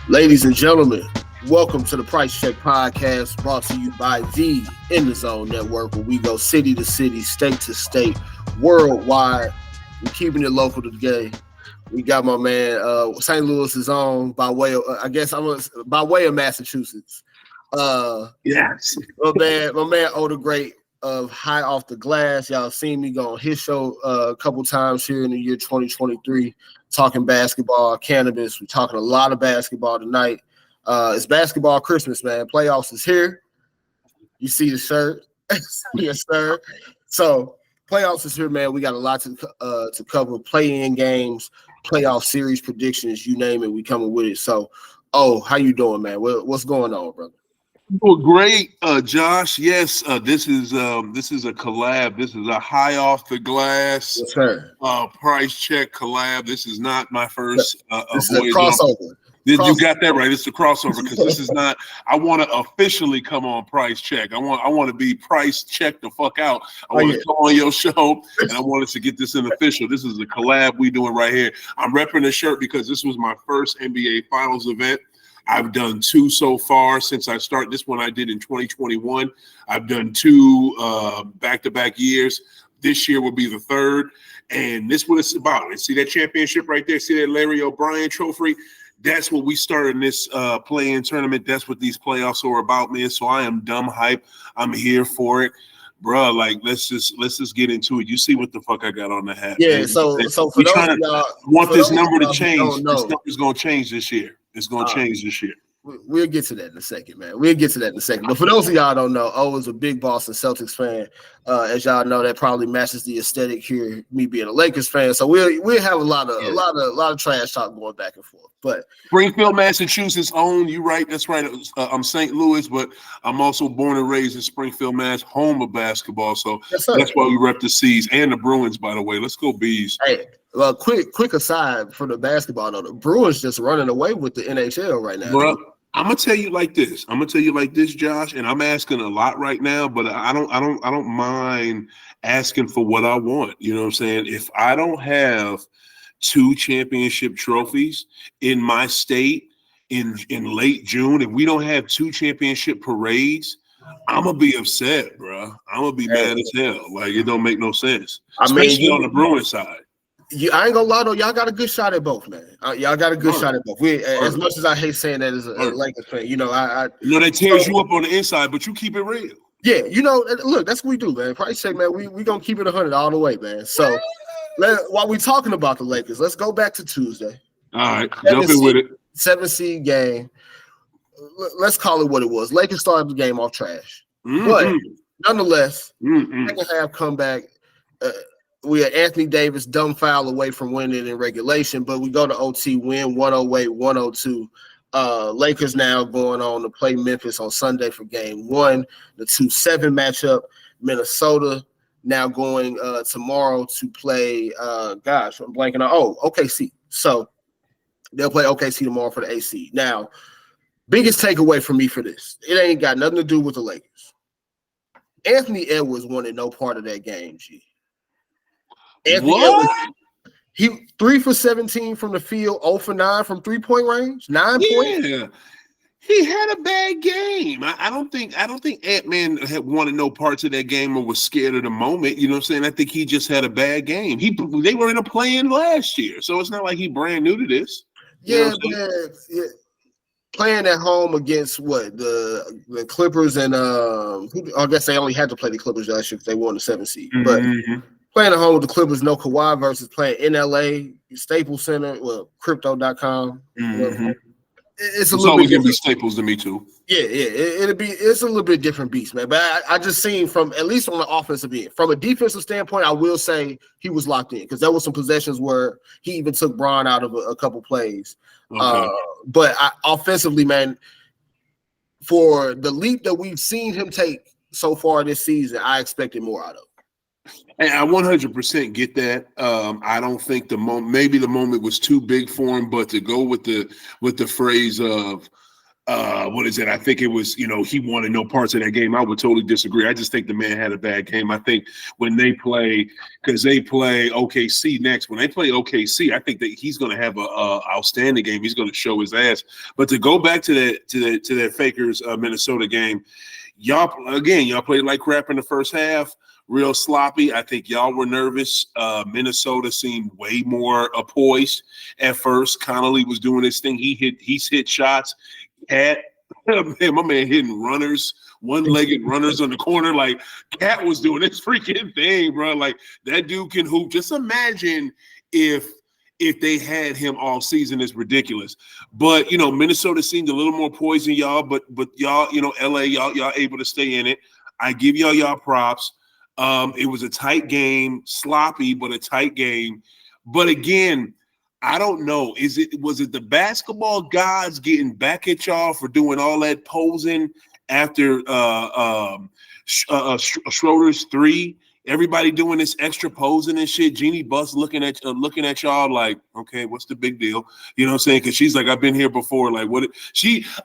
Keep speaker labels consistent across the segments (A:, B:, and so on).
A: Ladies and gentlemen, welcome to the Price Check Podcast, brought to you by the In the Zone Network, where we go city to city, state to state, worldwide. We're keeping it local today. We got my man St. Louis is on by way of by way of Massachusetts.
B: Yes,
A: my man Oda Great of High Off the Glass. Y'all seen me go on his show a couple times here in the year 2023, talking basketball, cannabis. We're talking a lot of basketball tonight. It's basketball Christmas, man. Playoffs is here. You see the shirt. Yes, sir. So playoffs is here, man. We got a lot to cover. Play-in games, playoff series predictions, you name it, we coming with it. So, how you doing, man? What's going on, brother?
B: well, great, Josh. Yes, this is a collab. This is a High Off the Glass,
A: Yes, sir.
B: Price Check collab. This is not my first
A: This is a crossover.
B: You got that right. It's a crossover because this is not. I want to officially come on Price Check. I want to be Price Check the fuck out. I want to come on your show, and I wanted to get this in official. This is a collab we doing right here. I'm repping the shirt because this was my first NBA Finals event. I've done two so far since I started. This one I did in 2021. I've done two back-to-back years. This year will be the third, and this is what it's about. And see that championship right there? See that Larry O'Brien trophy? That's what we started in this play-in tournament. That's what these playoffs are about, man. So I am dumb hype. I'm here for it. Bro, like let's just get into it. You see what the fuck I got on the hat.
A: Yeah,
B: man.
A: so for those of y'all,
B: want this number to change. This number's gonna change this year. It's gonna change this year.
A: We'll get to that in a second, man. But for those of y'all don't know, O is a big Boston Celtics fan. As y'all know, that probably matches the aesthetic here. Me being a Lakers fan, so we'll have a lot of trash talk going back and forth. But
B: Springfield, Massachusetts, own. You right? That's right. I'm St. Louis, but I'm also born and raised in Springfield, Mass, home of basketball. So that's why we rep the C's and the Bruins. By the way, let's go Bees.
A: Hey, well, quick aside for the basketball though, the Bruins just running away with the NHL right now.
B: Bro, I'm gonna tell you like this, Josh, and I'm asking a lot right now, but I don't mind asking for what I want. You know what I'm saying? If I don't have two championship trophies in my state in late June, if we don't have two championship parades, I'm gonna be upset, bro. I'm gonna be mad as hell. Like it don't make no sense, especially on the Bruins side.
A: I ain't gonna lie though, y'all got a good shot at both, man. Y'all got a good shot at both. As much as I hate saying that as a Lakers fan,
B: that tears you up on the inside, but you keep it real.
A: Yeah, look, that's what we do, man. Price Check, man. We gonna keep it 100 all the way, man. So while we talking about the Lakers, let's go back to Tuesday.
B: All right, jump in with it.
A: 7-seed game. Let's call it what it was. Lakers started the game off trash, but nonetheless, second half comeback. We are Anthony Davis dumb foul away from winning in regulation, but we go to OT, win 108-102. Lakers now going on to play Memphis on Sunday for game one, the 2-7 matchup. Minnesota now going tomorrow to play, I'm blanking on, OKC. So they'll play OKC tomorrow for the AC. Now, biggest takeaway for me for this, it ain't got nothing to do with the Lakers. Anthony Edwards wanted no part of that game, G. Anthony Edwards, he 3 for 17 from the field, 0 for 9 from 3-point range, 9 points.
B: Yeah, he had a bad game. I don't think Ant-Man had wanted no parts of that game or was scared of the moment. You know what I'm saying? I think he just had a bad game. They were in a play-in last year, so it's not like he brand new to this.
A: Yeah, man. Playing at home against what the Clippers and I guess they only had to play the Clippers last year because they won the 7th seed, but. Playing at home with the Clippers, no Kawhi versus playing in LA, Staples Center, Crypto.com. It's
B: always gonna be Staples to me too.
A: Yeah, it's a little bit different beast, man. But I just seen from at least on the offensive end, from a defensive standpoint, I will say he was locked in because there was some possessions where he even took Braun out of a couple plays. Okay. But offensively, man, for the leap that we've seen him take so far this season, I expected more out of him.
B: And I 100% get that. I don't think maybe the moment was too big for him, but to go with the phrase of what is it? I think it was, he wanted no parts of that game. I would totally disagree. I just think the man had a bad game. I think when they play, because they play OKC next, when they play OKC, I think that he's going to have a outstanding game. He's going to show his ass. But to go back to that Fakers Minnesota game, y'all played like crap in the first half. Real sloppy. I think y'all were nervous. Minnesota seemed way more poised at first. Connolly was doing his thing. He's hit shots. Cat, man, my man hitting runners, one-legged runners on the corner. Like Cat was doing this freaking thing, bro. Like that dude can hoop. Just imagine if they had him all season. It's ridiculous. But Minnesota seemed a little more poised than y'all. But y'all, LA, y'all able to stay in it. I give y'all props. It was a tight game, sloppy, but a tight game. But again, I don't know. Was it the basketball gods getting back at y'all for doing all that posing after Schroeder's three? Everybody doing this extra posing and shit. Jeannie Buss looking at y'all like, okay, what's the big deal? You know what I'm saying? Because she's like, I've been here before. Like, what?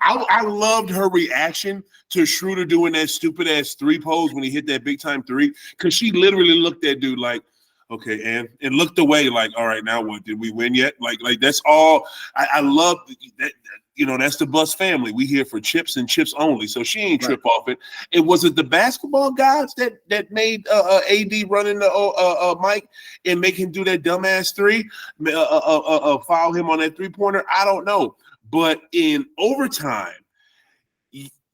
B: I loved her reaction to Schroeder doing that stupid ass three pose when he hit that big time three. Because she literally looked at dude like, okay, and looked away like, all right, now what? Did we win yet? Like that's all. I love that. That's the Buss family. We here for chips and chips only. So she ain't trip off it. And was it the basketball guys that made AD running the Mike and make him do that dumbass three, foul him on that 3-pointer? I don't know. But in overtime,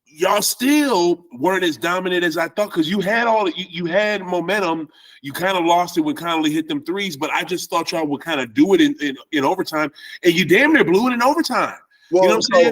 B: y'all still weren't as dominant as I thought because you had momentum. You kind of lost it when Connolly hit them threes, but I just thought y'all would kind of do it in overtime, and you damn near blew it in overtime.
A: Well,
B: you know what I'm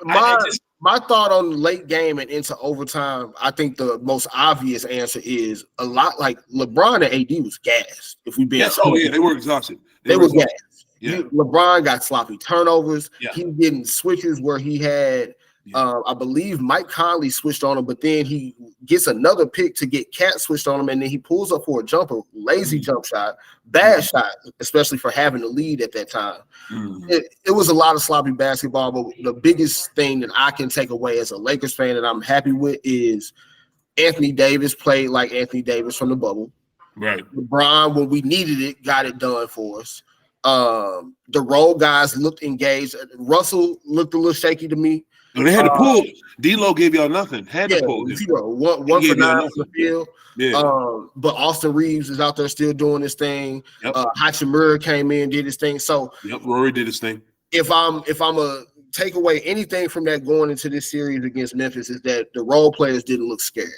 B: saying?
A: My thought on the late game and into overtime, I think the most obvious answer is a lot like LeBron and AD was gassed. If we
B: yes, oh yeah, they were exhausted.
A: They were gassed.
B: Yeah.
A: LeBron got sloppy turnovers.
B: Yeah.
A: He was getting switches where he had. I believe Mike Conley switched on him, but then he gets another pick to get Cat switched on him, and then he pulls up for a jumper, lazy jump shot, bad shot, especially for having the lead at that time. It was a lot of sloppy basketball, but the biggest thing that I can take away as a Lakers fan that I'm happy with is Anthony Davis played like Anthony Davis from the bubble.
B: Right.
A: LeBron, when we needed it, got it done for us. The role guys looked engaged. Russell looked a little shaky to me.
B: They had to pull. D-Lo gave y'all nothing. Had to pull.
A: One for 9 on the field.
B: Yeah.
A: But Austin Reeves is out there still doing his thing.
B: Yep.
A: Hachimura came in, did his thing. So
B: Rory did his thing.
A: If I'm a take away anything from that going into this series against Memphis is that the role players didn't look scared.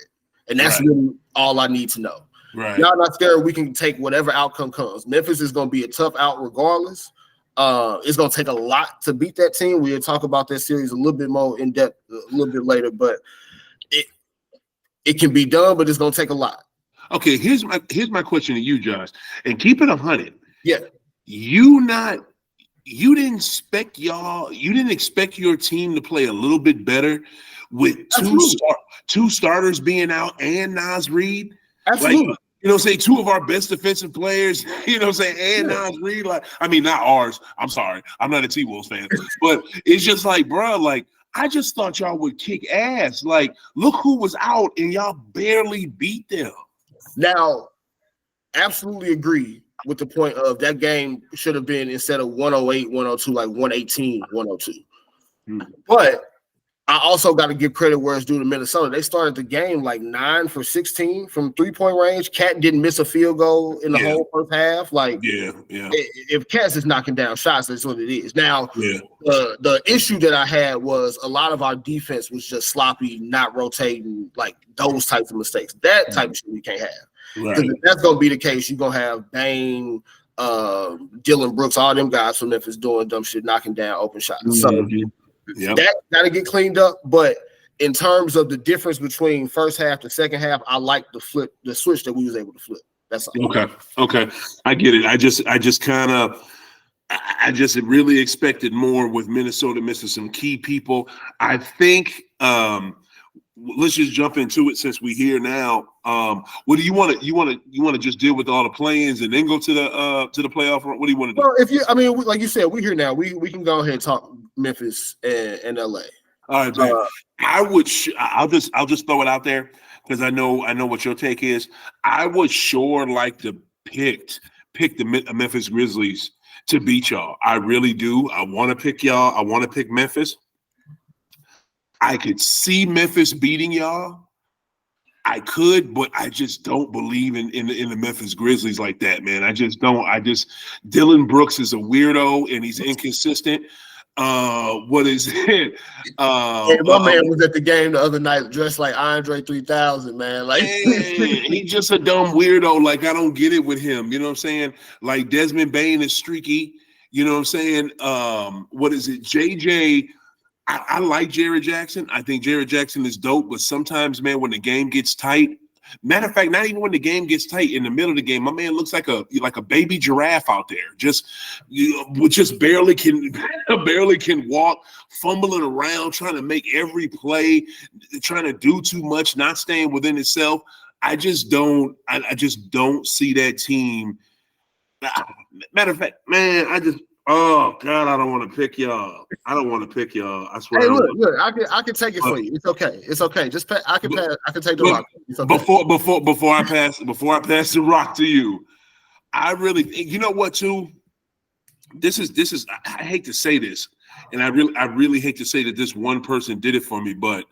A: And that's really all I need to know.
B: Right.
A: Y'all not scared. We can take whatever outcome comes. Memphis is going to be a tough out regardless. It's going to take a lot to beat that team. We'll talk about that series a little bit more in depth a little bit later, but it can be done, but it's going to take a lot.
B: Okay, here's my question to you, Josh, and keep it 100.
A: Yeah,
B: you didn't expect your team to play a little bit better with two starters being out and Naz Reid.
A: Absolutely.
B: Like, you know what I'm saying? Two of our best defensive players, you know what I'm saying? And Naz Reid, not ours. I'm sorry. I'm not a T-Wolves fan. But it's just like, bro, like, I just thought y'all would kick ass. Like, look who was out, and y'all barely beat them.
A: Now, absolutely agree with the point of that game should have been, instead of 108, 102, like 118, 102. But I also got to give credit where it's due to Minnesota. They started the game like 9 for 16 from 3-point range. Cat didn't miss a field goal in the whole first half. Like, if Cat's is knocking down shots, that's what it is. Now, the issue that I had was a lot of our defense was just sloppy, not rotating, like those types of mistakes. That type of shit we can't have. Right. If that's going to be the case, you're going to have Bane, Dylan Brooks, all them guys from Memphis doing dumb shit, knocking down open shots. So that got to get cleaned up. But in terms of the difference between first half to second half, I like the switch that we was able to flip. That's all.
B: Okay. I get it. I just really expected more with Minnesota missing some key people. I think let's just jump into it since we're here now. What do you want to just deal with all the play-ins and then go to the playoff? What do you want to do?
A: Well, like you said, we're here now. We can go ahead and talk Memphis and LA.
B: All right, man. I'll just throw it out there because I know what your take is. I would sure like to pick the Memphis Grizzlies to beat y'all. I really do. I want to pick y'all. I want to pick Memphis. I could see Memphis beating y'all. I could, but I just don't believe in the Memphis Grizzlies like that, man. I just don't. Dylan Brooks is a weirdo and he's inconsistent. What is it?
A: Hey, my man was at the game the other night dressed like Andre 3000, man. Like
B: he's just a dumb weirdo. Like, I don't get it with him. You know what I'm saying? Like, Desmond Bane is streaky. You know what I'm saying? What is it? JJ. I like Jared Jackson. I think Jared Jackson is dope, but sometimes, man, when the game gets tight, matter of fact, not even when the game gets tight, in the middle of the game, my man looks like a baby giraffe out there, just barely can walk, fumbling around, trying to make every play, trying to do too much, not staying within itself. I just don't see that team. Matter of fact, man, oh God, I don't want to pick y'all. I swear.
A: Hey, look, I can take it for you. It's okay. It's okay. Just I can take the rock. It's okay.
B: Before I pass the rock to you, I really think, you know what, too? This is I hate to say this, and I really hate to say that this one person did it for me, but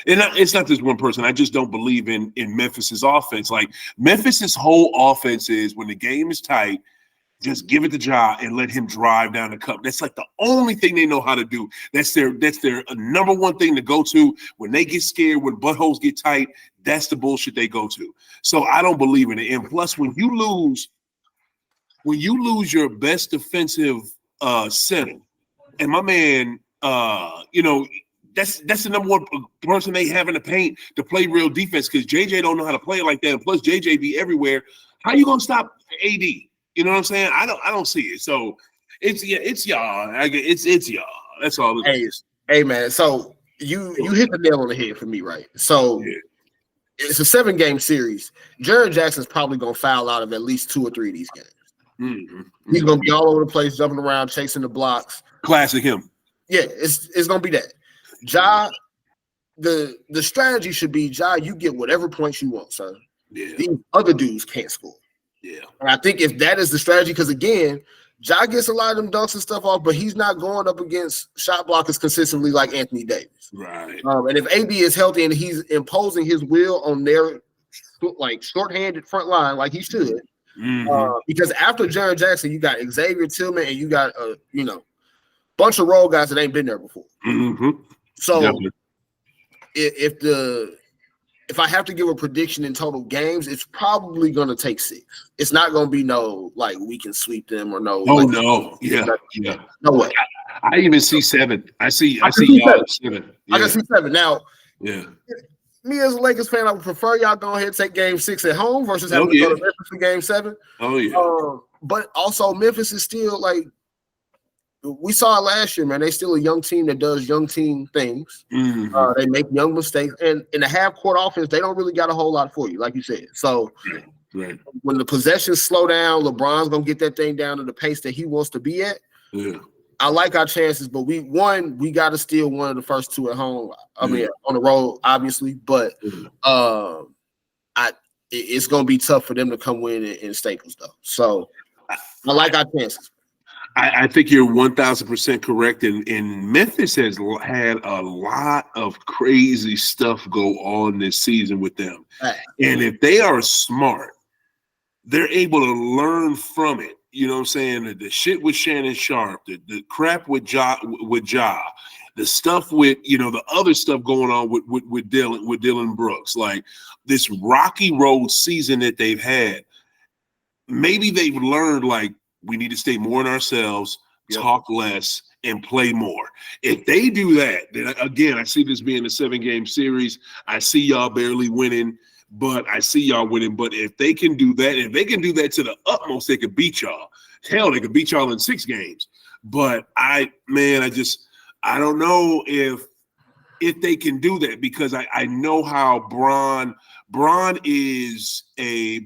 B: it's not this one person. I just don't believe in Memphis's offense. Like, Memphis's whole offense is, when the game is tight, just give it to Ja and let him drive down the cup. That's like the only thing they know how to do. That's their number one thing to go to when they get scared, when buttholes get tight. That's the bullshit they go to. So I don't believe in it. And plus, when you lose your best defensive center, and my man, that's the number one person they have in the paint to play real defense, because JJ don't know how to play it like that. And plus, JJ be everywhere. How you gonna stop AD? You know what I'm saying? I don't see it. So it's y'all. It's y'all. That's all it is.
A: Hey man, so you hit the nail on the head for me, right? So It's a 7-game series. Jared Jackson's probably gonna foul out of at least 2 or 3 of these games. Mm-hmm. He's gonna be all over the place, jumping around, chasing the blocks.
B: Classic him.
A: Yeah, it's gonna be that. Ja, the strategy should be, Ja, you get whatever points you want, sir. Yeah. These other dudes can't score.
B: Yeah.
A: And I think if that is the strategy, because again, Ja gets a lot of them dunks and stuff off, but he's not going up against shot blockers consistently like Anthony Davis.
B: Right.
A: And if AD is healthy and he's imposing his will on their short-handed front line like he should, because after Jared Jackson, you got Xavier Tillman and you got bunch of role guys that ain't been there before. Mm-hmm. So definitely. If I have to give a prediction in total games, it's probably going to take 6. It's not going to be no, like, we can sweep them or no.
B: Oh, like, no. Yeah.
A: No way.
B: I even see 7. I see y'all 7.
A: Yeah. I can see 7. Now,
B: yeah.
A: Me as a Lakers fan, I would prefer y'all go ahead and take game 6 at home versus having to go to Memphis for game 7.
B: Oh, yeah.
A: But also, Memphis is still, like, we saw it last year, man. They're still a young team that does young team things. Mm-hmm. They make young mistakes. And in the half-court offense, they don't really got a whole lot for you, like you said. So right. When the possessions slow down, LeBron's going to get that thing down to the pace that he wants to be at. Yeah. I like our chances, but we got to steal one of the first 2 at home. I mean, on the road, obviously. But it's going to be tough for them to come win in Staples, though. So I like our chances.
B: I think you're 1,000% correct, and Memphis has had a lot of crazy stuff go on this season with them. And if they are smart, they're able to learn from it. You know what I'm saying? The shit with Shannon Sharp, the crap with Ja, the stuff with, the other stuff going on with Dylan Brooks, like this rocky road season that they've had. Maybe they've learned, like, we need to stay more in ourselves, talk less, and play more. If they do that, then again, I see this being a 7-game series. I see y'all barely winning, but I see y'all winning. But if they can do that, to the utmost, they could beat y'all. Hell, they could beat y'all in 6 games. But I don't know if they can do that, because I know how Bron is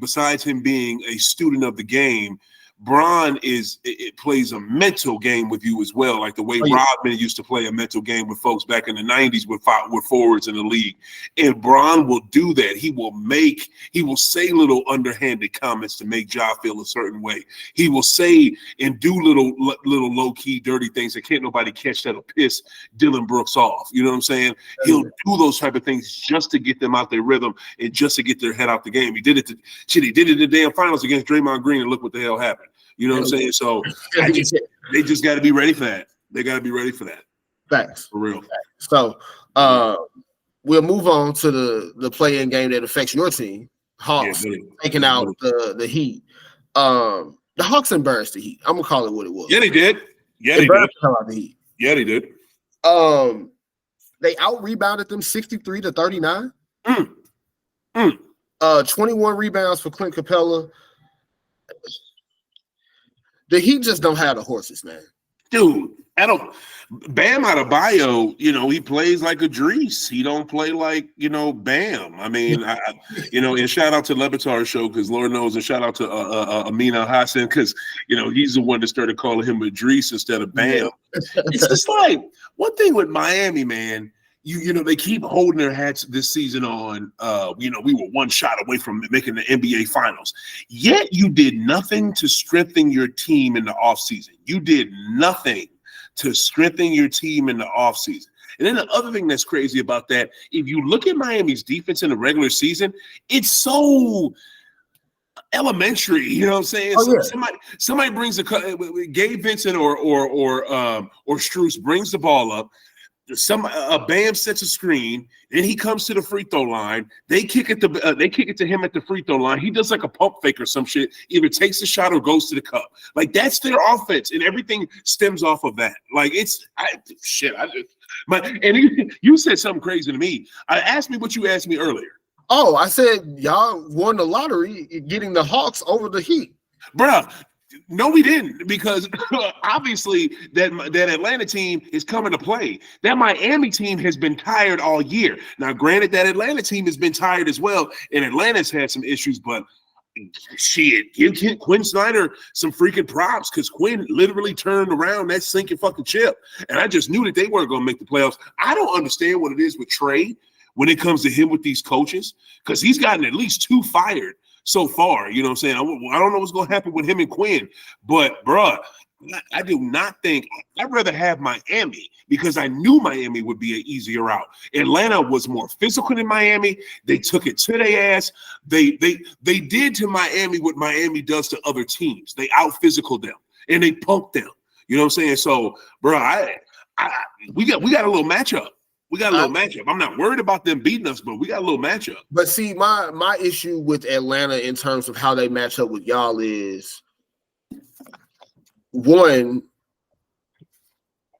B: besides him being a student of the game, Bron it plays a mental game with you as well, like the way Rodman used to play a mental game with folks back in the 90s with forwards in the league. And Bron will do that. He will say little underhanded comments to make Ja feel a certain way. He will say and do little low-key dirty things that can't nobody catch that'll piss Dylan Brooks off. You know what I'm saying? He'll do those type of things just to get them out their rhythm and just to get their head out the game. He did it in the damn finals against Draymond Green, and look what the hell happened. You know what I'm saying? So they just got to be ready for that. They got to be ready for that.
A: Thanks.
B: For real.
A: So we'll move on to the play-in game that affects your team. Hawks taking out the Heat. The Hawks embarrassed the Heat. I'm gonna call it what it was.
B: Yeah, they did. Yeah, they did.
A: Out the Heat.
B: Yeah, they did.
A: They out-rebounded them 63-39. 21 rebounds for Clint Capella. The Heat just don't have the horses, man.
B: Dude, Bam Adebayo, he plays like Idris. He don't play like, Bam. I mean, and shout out to Le Batard's show because Lord knows, and shout out to Amin Al-Hassan because, he's the one that started calling him Idris instead of Bam. It's just like one thing with Miami, man. They keep holding their hats this season on, we were one shot away from making the NBA Finals. Yet you did nothing to strengthen your team in the offseason. You did nothing to strengthen your team in the offseason. And then the other thing that's crazy about that, if you look at Miami's defense in the regular season, it's so elementary, you know what I'm saying? Somebody brings Gabe Vincent or Strus brings the ball up. A Bam sets a screen, then he comes to the free throw line. They kick it to him at the free throw line. He does like a pump fake or some shit. Either takes the shot or goes to the cup. Like that's their offense, and everything stems off of that. Like you said something crazy to me. Asked me what you asked me earlier.
A: Oh, I said y'all won the lottery getting the Hawks over the Heat,
B: bruh. No, we didn't, because obviously that Atlanta team is coming to play. That Miami team has been tired all year. Now, granted, that Atlanta team has been tired as well, and Atlanta's had some issues, but shit, give Quinn Snyder some freaking props because Quinn literally turned around that sinking fucking ship, and I just knew that they weren't going to make the playoffs. I don't understand what it is with Trey when it comes to him with these coaches, because he's gotten at least 2 fired so far, you know what I'm saying? I don't know what's going to happen with him and Quinn, but, bruh, I do not think – I'd rather have Miami because I knew Miami would be an easier route. Atlanta was more physical than Miami. They took it to their ass. They did to Miami what Miami does to other teams. They out-physical them, and they punked them. You know what I'm saying? So, bruh, we got a little matchup. We got a little matchup. I'm not worried about them beating us, but we got a little matchup.
A: But see, my issue with Atlanta in terms of how they match up with y'all is, one,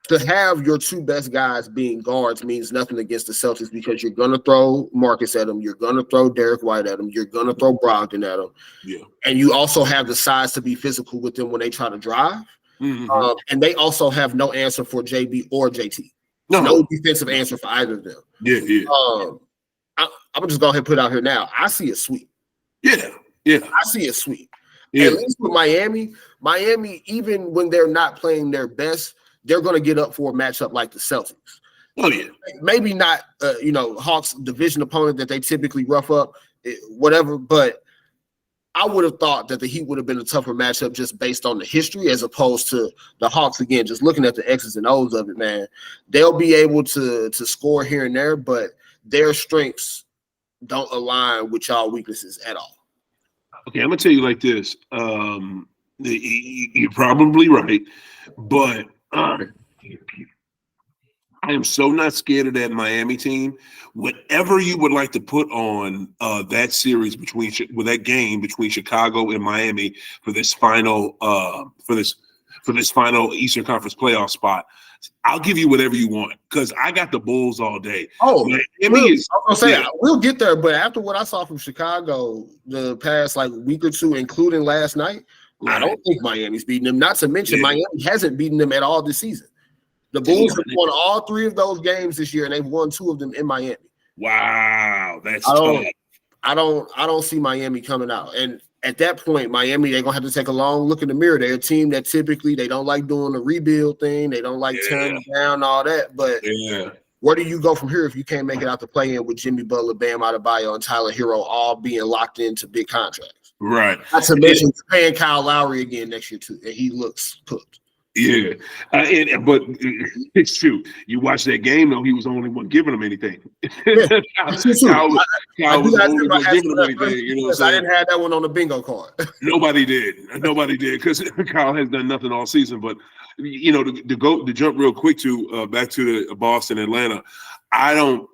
A: to have your 2 best guys being guards means nothing against the Celtics because you're going to throw Marcus at them. You're going to throw Derek White at them. You're going to throw Brogdon at them.
B: Yeah.
A: And you also have the size to be physical with them when they try to drive. Mm-hmm. And they also have no answer for JB or JT. No defensive answer for either of them.
B: Yeah.
A: I'm gonna just go ahead and put it out here now. I see a sweep.
B: Yeah.
A: I see a sweep. Yeah. At least with Miami, even when they're not playing their best, they're gonna get up for a matchup like the Celtics.
B: Oh yeah.
A: Maybe not, Hawks division opponent that they typically rough up, whatever. But I would have thought that the Heat would have been a tougher matchup just based on the history as opposed to the Hawks. Again, just looking at the X's and O's of it, man, they'll be able to score here and there, but their strengths don't align with y'all weaknesses at all.
B: Okay, I'm going to tell you like this. You're probably right, but I am so not scared of that Miami team. Whatever you would like to put on that series that game between Chicago and Miami for this final final Eastern Conference playoff spot, I'll give you whatever you want because I got the Bulls all day.
A: Oh, we'll get there, but after what I saw from Chicago the past week or two, including last night, right. I don't think Miami's beating them. Not to mention Miami hasn't beaten them at all this season. The Bulls have won all 3 of those games this year, and they've won 2 of them in Miami.
B: Wow, that's tough.
A: I don't see Miami coming out. And at that point, Miami, they're gonna have to take a long look in the mirror. They're a team that typically they don't like doing the rebuild thing. They don't like tearing down all that. But where do you go from here if you can't make it out to play in with Jimmy Butler, Bam Adebayo, and Tyler Hero all being locked into big contracts?
B: Right.
A: Not to mention paying Kyle Lowry again next year too, and he looks cooked.
B: Yeah, but it's true. You watch that game though; he was the only one giving them anything. Kyle was the only one giving them anything. You know what I'm saying?
A: I didn't have that one on the bingo card.
B: Nobody did because Kyle has done nothing all season. But you know, to jump real quick to back to the Boston Atlanta, I don't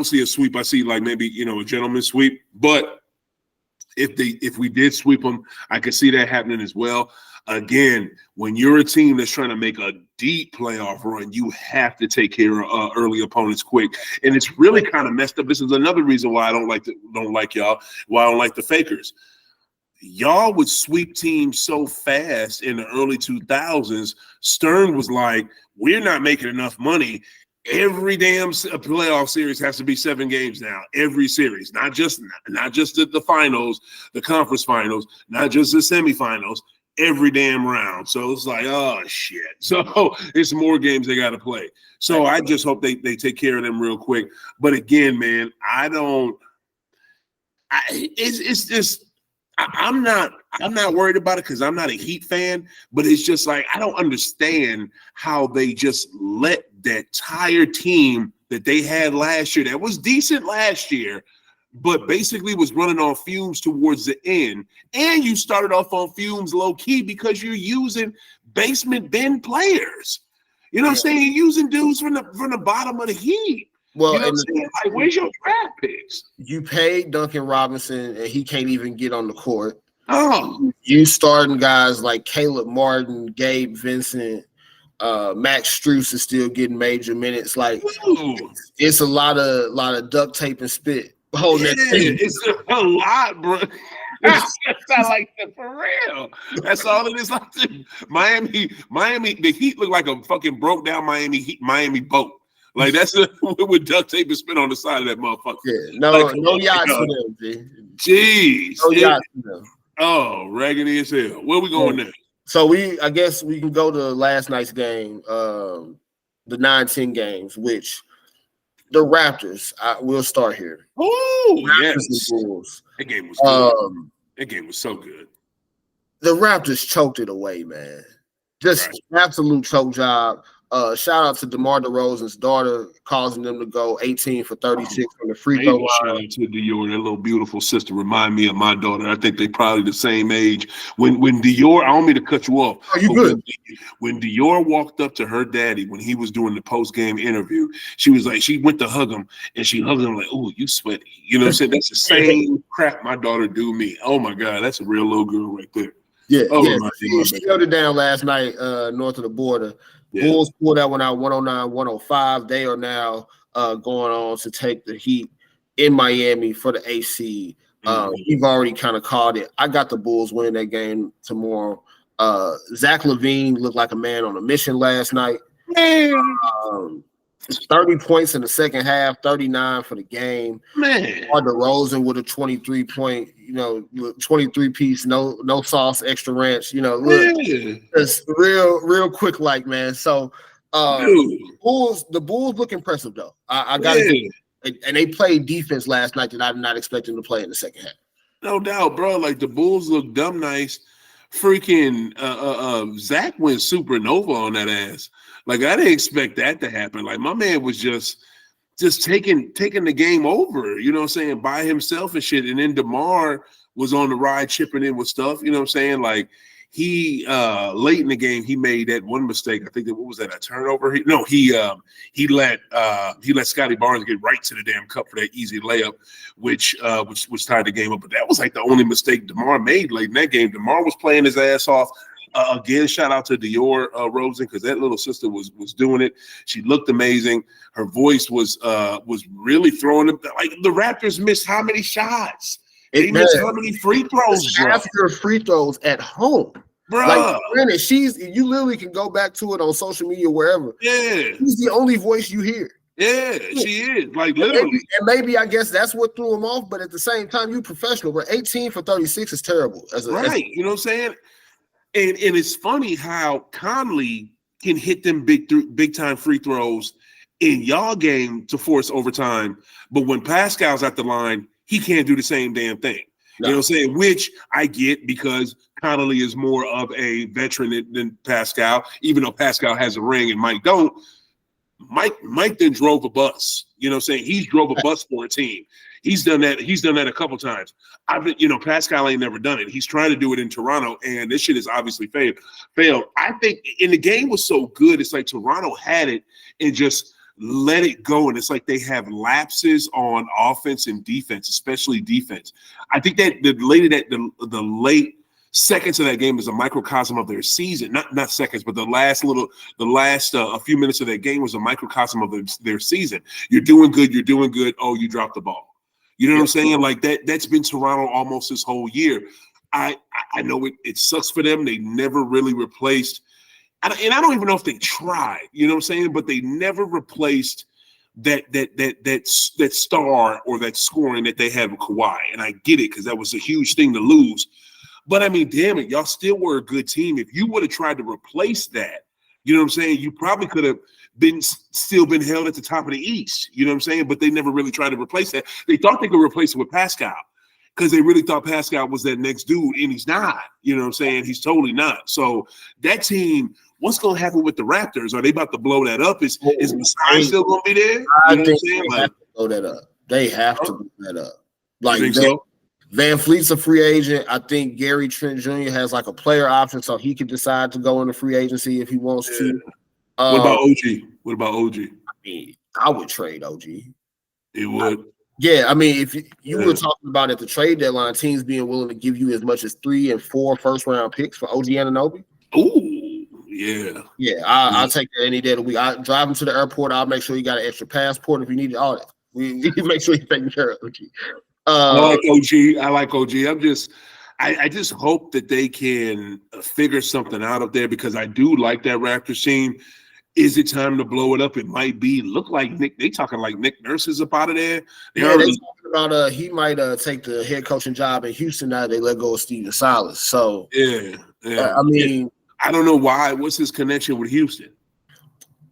B: see a sweep. I see like maybe a gentleman's sweep. But if we did sweep them, I could see that happening as well. Again, when you're a team that's trying to make a deep playoff run, you have to take care of early opponents quick, and it's really kind of messed up. This is another reason why I don't like y'all. Why I don't like the fakers. Y'all would sweep teams so fast in the early 2000s. Stern was like, "We're not making enough money. Every damn playoff series has to be 7 games now. Every series, not just the finals, the conference finals, not just the semifinals." Every damn round. So it's like, oh shit. So it's more games they got to play. So I just hope they take care of them real quick. But again, man, it's just I'm not worried about it because I'm not a Heat fan, but it's just like I don't understand how they just let that entire team that they had last year that was decent last year, but basically was running on fumes towards the end. And you started off on fumes low-key because you're using basement bin players. You know what I'm saying? You're using dudes from the bottom of the heap.
A: Well,
B: you know what I'm saying? Like, where's your draft picks?
A: You paid Duncan Robinson, and he can't even get on the court.
B: Oh.
A: You starting guys like Caleb Martin, Gabe Vincent, Max Strus is still getting major minutes. Like, it's a lot of duct tape and spit.
B: It's a lot, bro. That's not like that for real. That's all it is. Like Miami. The Heat look like a fucking broke down Miami boat. Like that's with duct tape and spit on the side of that motherfucker.
A: Yeah, no yachts for them, G.
B: Jeez,
A: no yachts for them.
B: Oh, raggedy as hell. Where we going now?
A: So I guess we can go to last night's game, the 9-10 games, which. The Raptors. We'll start here.
B: Oh, yes.
A: Bulls.
B: That game was good. That game was so good.
A: The Raptors choked it away, man. Just absolute choke job. Shout out to DeMar DeRozan's daughter, causing them to go 18 for 36 from the free throw line.
B: Shout out to Dior, that little beautiful sister. Remind me of my daughter. I think they probably the same age. When Dior, I don't mean to cut you off.
A: Oh, you good?
B: When Dior walked up to her daddy when he was doing the post-game interview, she was like, she went to hug him, and she hugged him like, "Oh, you sweaty." You know what I'm saying? That's the same crap my daughter do me. Oh my God, that's a real little girl right there.
A: Yeah, she held it down last night north of the border. Yeah. Bulls pulled that one out 109-105. They are now going on to take the Heat in Miami for the AC. You've already kind of called it. I got the Bulls winning that game tomorrow. Zach LaVine looked like a man on a mission last night. 30 points in the second half, 39 for the game.
B: Man,
A: DeRozan with a 23-point, 23-piece, no sauce, extra ranch. It's real quick, like, man. So, the Bulls look impressive though. I got it, and they played defense last night that I'm not expecting to play in the second half.
B: No doubt, bro. Like the Bulls look dumb nice. Freaking Zach went supernova on that ass. Like I didn't expect that to happen. Like my man was just taking the game over, you know what I'm saying, by himself and shit. And then DeMar was on the ride chipping in with stuff, you know what I'm saying? Like he late in the game he made that one mistake. I think that what was that, a turnover? He let Scotty Barnes get right to the damn cup for that easy layup, which tied the game up. But that was like the only mistake DeMar made late in that game. DeMar was playing his ass off. Again, shout out to Dior Rosen, because that little sister was doing it. She looked amazing. Her voice was really throwing them. Like the Raptors missed how many shots? They missed how many free throws, bro?
A: After free throws at home.
B: Bro.
A: Like, granted, you literally can go back to it on social media, wherever.
B: Yeah.
A: She's the only voice you hear.
B: Yeah, she is. Like literally.
A: And maybe I guess that's what threw him off. But at the same time, you professional. But 18 for 36 is terrible.
B: Right. You know what I'm saying? And it's funny how Conley can hit them big time free throws in y'all game to force overtime. But when Pascal's at the line, he can't do the same damn thing. No. You know what I'm saying? Which I get because Conley is more of a veteran than Pascal, even though Pascal has a ring and Mike don't. Mike then drove a bus. You know what I'm saying? He drove a bus for a team. He's done that. He's done that a couple times. Pascal ain't never done it. He's trying to do it in Toronto, and this shit has obviously failed. I think in the game was so good. It's like Toronto had it and just let it go. And it's like they have lapses on offense and defense, especially defense. I think that the late seconds of that game is a microcosm of their season. Not seconds, but the last a few minutes of that game was a microcosm of their season. You're doing good. Oh, you dropped the ball. You know what I'm saying? Like that's been Toronto almost this whole year. I know it sucks for them. They never really replaced, and I don't even know if they tried. You know what I'm saying? But they never replaced that star or that scoring that they had with Kawhi. And I get it because that was a huge thing to lose. But I mean, damn it, y'all still were a good team. If you would have tried to replace that, you know what I'm saying? You probably could have still been held at the top of the East. You know what I'm saying? But they never really tried to replace that. They thought they could replace it with Pascal because they really thought Pascal was that next dude, and he's not. You know what I'm saying? He's totally not. So that team, what's going to happen with the Raptors? Are they about to blow that up? Is Masai still going to be there?
A: I think they have to blow that up. They have to blow that up. Like Van Fleet's a free agent. I think Gary Trent Jr. has like a player option, so he can decide to go into free agency if he wants to.
B: What about OG?
A: I mean, I would trade OG.
B: It would.
A: I mean, if you were talking about at the trade deadline, teams being willing to give you as much as 3 and 4 first-round picks for OG Anunoby.
B: Ooh, yeah.
A: Yeah, I'll take that any day of the week. I drive him to the airport. I'll make sure he got an extra passport if you need it. All that. We make sure he's taken care of OG.
B: I like OG. I just hope that they can figure something out up there because I do like that Raptors team. Is it time to blow it up? It might be. Look like Nick. They talking like Nick Nurse is up out of there.
A: They're talking about he might take the head coaching job in Houston now. They let go of Steven Silas. So I mean,
B: I don't know why. What's his connection with Houston?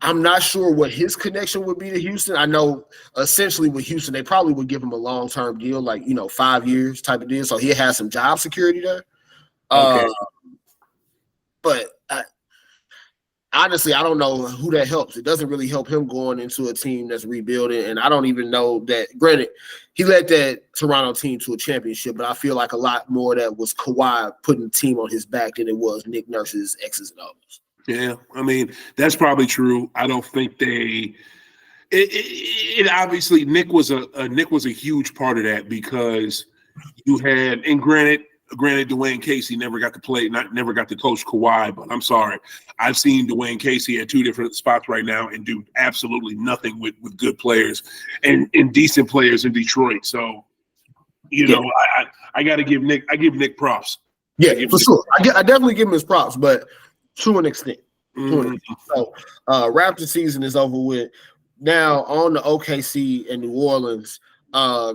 A: I'm not sure what his connection would be to Houston. I know essentially with Houston, they probably would give him a long-term deal, like 5 years type of deal. So he has some job security there. Okay. But honestly, I don't know who that helps. It doesn't really help him going into a team that's rebuilding. And I don't even know that. Granted, he led that Toronto team to a championship, but I feel like a lot more of that was Kawhi putting the team on his back than it was Nick Nurse's X's and O's.
B: Yeah, I mean, that's probably true. I don't think it obviously Nick was a huge part of that because you had, and granted Dwayne Casey never got to play, never got to coach Kawhi, but I'm sorry. I've seen Dwayne Casey at 2 different spots right now and do absolutely nothing with good players and decent players in Detroit. So, I got to give Nick props.
A: Yeah, for sure. I definitely give him his props, but to an extent. So Raptor season is over with. Now on the OKC and New Orleans,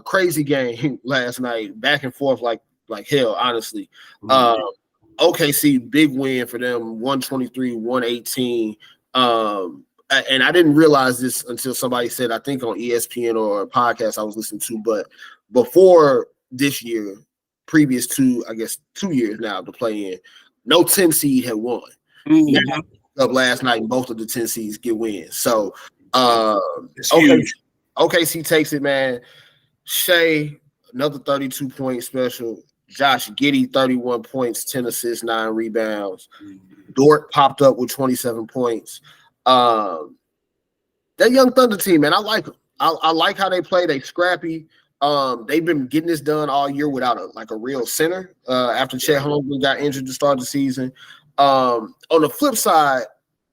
A: crazy game last night, back and forth like hell, honestly. OKC, big win for them, 123-118. And I didn't realize this until somebody said, I think on ESPN or a podcast I was listening to, but before this year, previous to, I guess, 2 years now to play in, no 10 seed had won. Up last night, and both of the 10 seeds get wins. So OKC takes it, man. Shea, another 32-point special. Josh Giddey, 31 points, 10 assists, 9 rebounds. Dort popped up with 27 points. That young Thunder team, man, I like them. I like how they play. They scrappy. They've been getting this done all year without a real center after Chet Holmgren got injured to start the season. On the flip side,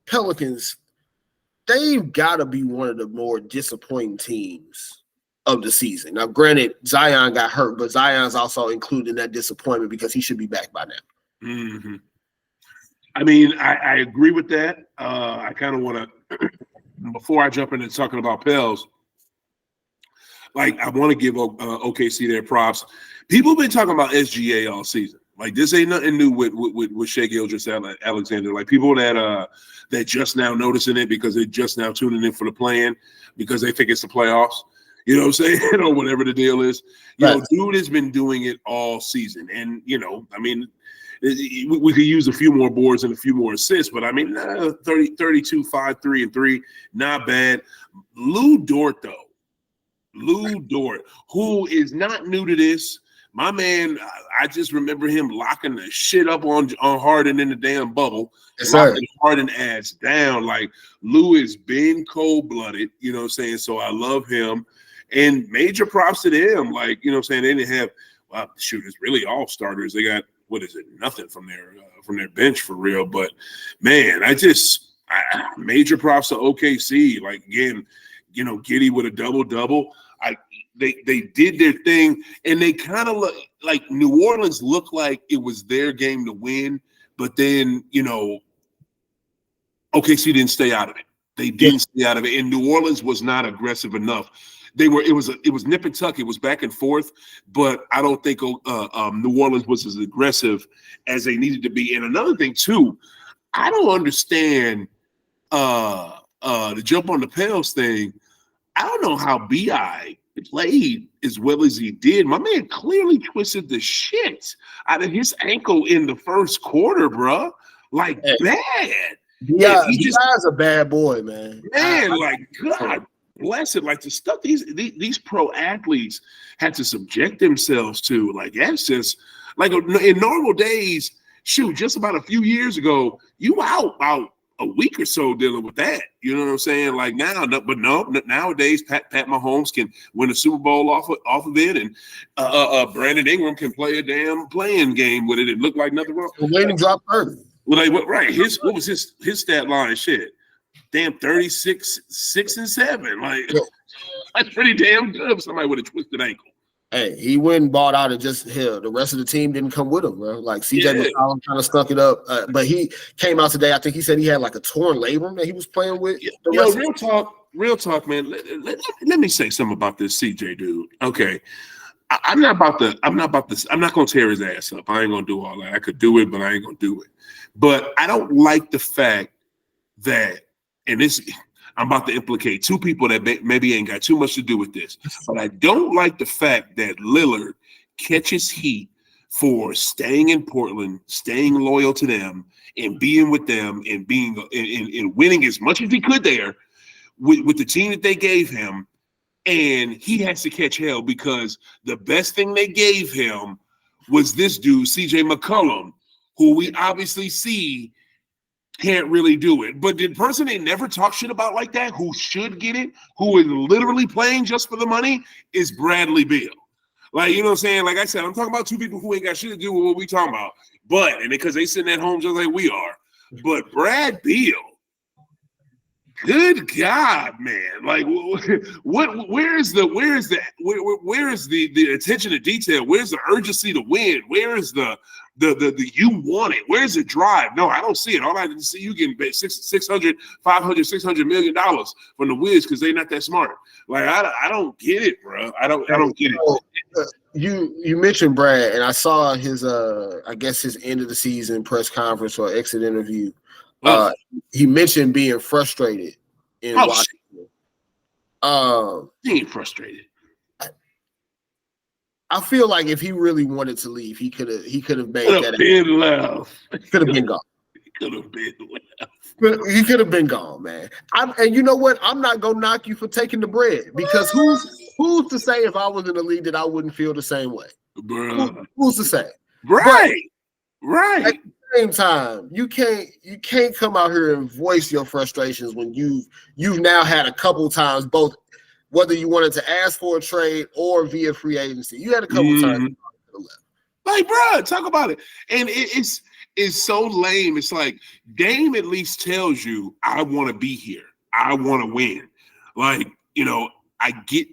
A: Pelicans, they've got to be one of the more disappointing teams of the season. Now, granted, Zion got hurt, but Zion's also included in that disappointment because he should be back by now.
B: Mm-hmm. I mean, I agree with that. I kind of want to before I jump into talking about Pels, like I want to give OKC their props. People have been talking about SGA all season. Like this ain't nothing new with Shai Gilgeous-Alexander. Like people that just now noticing it because they're just now tuning in for the play-in because they think it's the playoffs. You know what I'm saying? Or whatever the deal is. You know, dude has been doing it all season. And, you know, I mean, we could use a few more boards and a few more assists, but I mean, 32, 5, 3, and 3, not bad. Lou Dort, though. Lou Dort, who is not new to this. My man, I just remember him locking the shit up on Harden in the damn bubble.
A: Yes,
B: locking Harden ass down. Like, Lou has been cold-blooded, you know what I'm saying? So I love him. And major props to them. Like, you know what I'm saying? They didn't have, it's really all starters. They got, nothing from their bench for real. But, man, major props to OKC. Like, again, you know, Giddey with a double-double. They did their thing, and they kind of look like New Orleans looked like it was their game to win, but then, you know, OKC didn't stay out of it. They didn't stay out of it, and New Orleans was not aggressive enough. It was nip and tuck. It was back and forth, but I don't think New Orleans was as aggressive as they needed to be. And another thing too, I don't understand the jump on the Pels thing. I don't know how BI played as well as he did. My man clearly twisted the shit out of his ankle in the first quarter, bro. Like bad.
A: Yeah, he's a bad boy, man.
B: Man, like God bless it. Like the stuff these pro athletes had to subject themselves to. Like that's just like in normal days. Shoot, just about a few years ago, you out a week or so dealing with that. You know what I'm saying? Like now, but no, nowadays Pat Mahomes can win a Super Bowl off of it, and Brandon Ingram can play a damn playing game with it. It looked like nothing wrong.
A: Waiting drop 30.
B: Well, right. What was his stat line? Shit, damn 36, 6 and 7. Like that's pretty damn good for somebody with a twisted ankle.
A: Hey, he went and bought out and just hell. The rest of the team didn't come with him, bro. Like CJ McCollum kind of stuck it up, but he came out today. I think he said he had like a torn labrum that he was playing with.
B: Yo, real talk, man. Let me say something about this CJ dude. Okay, I'm not gonna tear his ass up. I ain't gonna do all that. I could do it, but I ain't gonna do it. But I don't like the fact that, and this. I'm about to implicate two people that maybe ain't got too much to do with this. But I don't like the fact that Lillard catches heat for staying in Portland, staying loyal to them, and being with them, and being and winning as much as he could there with the team that they gave him. And he has to catch hell because the best thing they gave him was this dude, CJ McCollum, who we obviously see can't really do it. But the person they never talk shit about like that, who should get it, who is literally playing just for the money, is Bradley Beal. Like, you know what I'm saying? Like I said, I'm talking about two people who ain't got shit to do with what we talking about. But, and because they sitting at home just like we are. But Brad Beal, good God, man! Like, where is the attention to detail? Where's the urgency to win? Where is the you want it? Where's the drive? No, I don't see it. All I can see you getting paid $600 million from the Wiz because they're not that smart. Like, I don't get it, bro. I don't get it.
A: You mentioned Brad, and I saw his I guess his end of the season press conference or exit interview. He mentioned being frustrated in Washington.
B: He ain't frustrated.
A: I feel like if he really wanted to leave, he could have made that. Could have been gone.
B: He could have been left.
A: He could have been gone, man. And you know what? I'm not gonna knock you for taking the bread because who's to say if I was in the league that I wouldn't feel the same way? Who's to say?
B: Right.
A: At the same time, you can't come out here and voice your frustrations when you've now had a couple times both. Whether you wanted to ask for a trade or via free agency, you had a couple times.
B: Like, bro, talk about it. And it's so lame. It's like Dame at least tells you, I want to be here. I want to win. Like, you know, I get.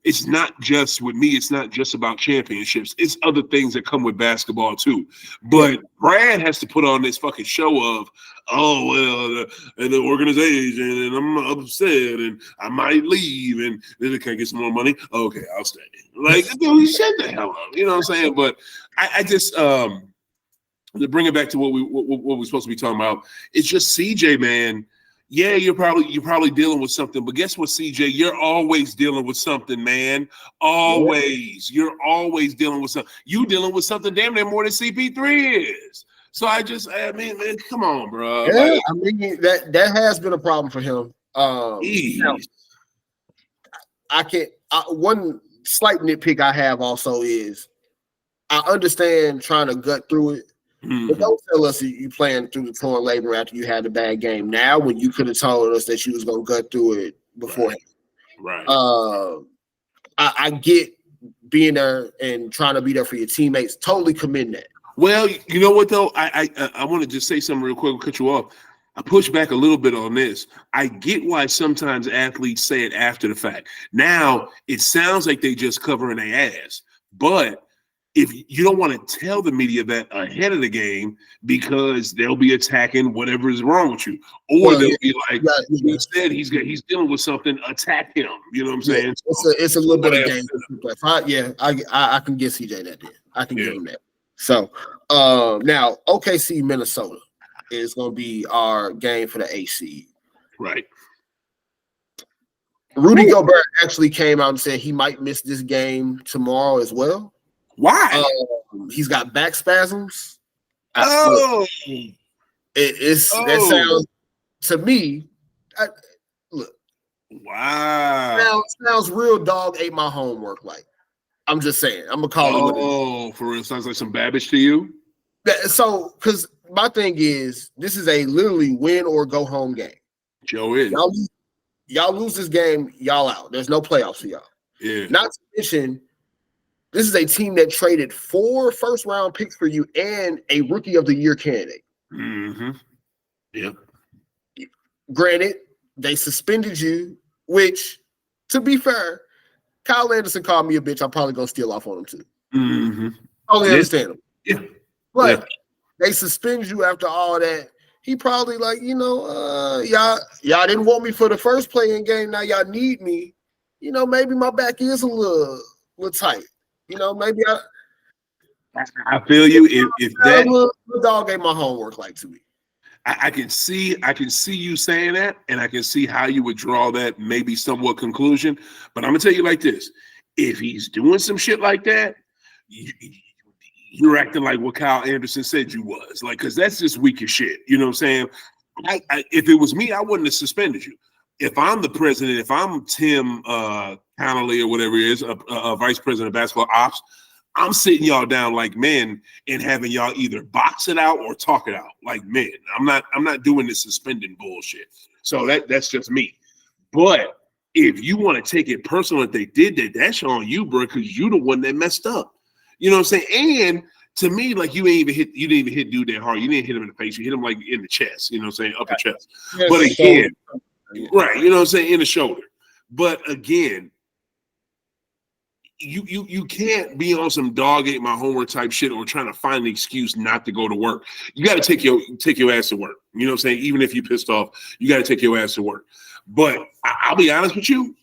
B: It's not just with me. It's not just about championships. It's other things that come with basketball too. But Brad has to put on this fucking show of, oh well, the organization, and I'm upset, and I might leave, and then I can't get some more money. Okay, I'll stay. Like, dude, shut the hell up. You know what I'm saying? But I just to bring it back to what we're supposed to be talking about. It's just CJ, man. Yeah, you're probably dealing with something, but guess what, CJ? You're always dealing with something, man. Always. You're always dealing with something. You dealing with something damn near more than CP3 is. So I mean, man, come on, bro.
A: Yeah, like, I mean that has been a problem for him. Now, one slight nitpick I have also is I understand trying to gut through it. Mm-hmm. But don't tell us you playing through the torn labor after you had a bad game now when you could have told us that you was going to gut through it beforehand.
B: Right.
A: I get being there and trying to be there for your teammates. Totally commend that.
B: Well, you know what, though? I want to just say something real quick. I'll cut you off. I push back a little bit on this. I get why sometimes athletes say it after the fact. Now, it sounds like they just covering their ass. But if you don't want to tell the media that ahead of the game because they'll be attacking whatever is wrong with you, or they'll be like, he said he's dealing with something, attack him. You know what I'm saying?
A: It's a little bit of game. I can get CJ that. I can give him that. So now OKC Minnesota is going to be our game for the AC.
B: Right.
A: Rudy Gobert actually came out and said he might miss this game tomorrow as well.
B: Why?
A: He's got back spasms.
B: Oh,
A: that sounds to me. Look,
B: wow.
A: Sounds real. Dog ate my homework. Like, I'm just saying. I'm gonna call it.
B: Oh, for real, sounds like some Babbage to you.
A: So, because my thing is, this is a literally win or go home game.
B: Joe is.
A: Y'all lose this game, y'all out. There's no playoffs for y'all.
B: Yeah.
A: Not to mention, this is a team that traded 4 first-round picks for you and a Rookie of the Year candidate.
B: Mm-hmm. Yep.
A: Granted, they suspended you, which, to be fair, Kyle Anderson called me a bitch. I'm probably going to steal off on him, too.
B: Mm-hmm.
A: Totally understand him.
B: Yeah.
A: But they suspend you after all that. He probably like, y'all didn't want me for the first playing game. Now y'all need me. Maybe my back is a little tight. Maybe
B: I feel you. If that
A: the dog ate my homework like to me.
B: I can see you saying that, and I can see how you would draw that maybe somewhat conclusion. But I'm gonna tell you like this: if he's doing some shit like that, you're acting like what Kyle Anderson said you was, like, because that's just weak as shit. You know what I'm saying? If it was me, I wouldn't have suspended you. If I'm the president, if I'm Tim Connolly or whatever he is, a vice president of basketball ops, I'm sitting y'all down like men and having y'all either box it out or talk it out like men. I'm not doing this suspending bullshit. So that's just me. But if you want to take it personal that they did that, that's on you, bro, because you the one that messed up. You know what I'm saying? And to me, like you didn't even hit dude that hard. You didn't hit him in the face. You hit him like in the chest. You know what I'm saying? Upper chest. Yes, but again, right? You know what I'm saying? In the shoulder. But again, you can't be on some dog ate my homework type shit or trying to find an excuse not to go to work. You got to take your ass to work. You know what I'm saying? Even if you pissed off, you got to take your ass to work. But I'll be honest with you,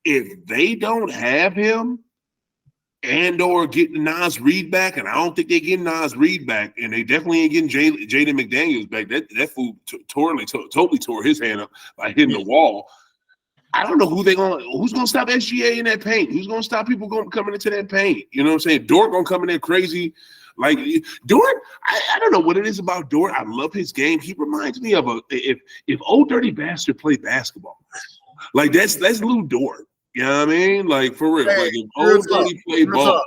B: if they don't have him and or get Naz Reid back, and I don't think they get Naz Reid back, and they definitely ain't getting Jaden McDaniels back. That fool totally tore his hand up by hitting the wall. I don't know who's gonna stop SGA in that paint. Who's gonna stop people coming into that paint? You know what I'm saying? Dort gonna come in there crazy. Like Dort, I don't know what it is about Dort. I love his game. He reminds me of if Old Dirty Bastard played basketball. Like that's Lou Dort. You know what I mean? Like for real. Like if Old Dirty played ball.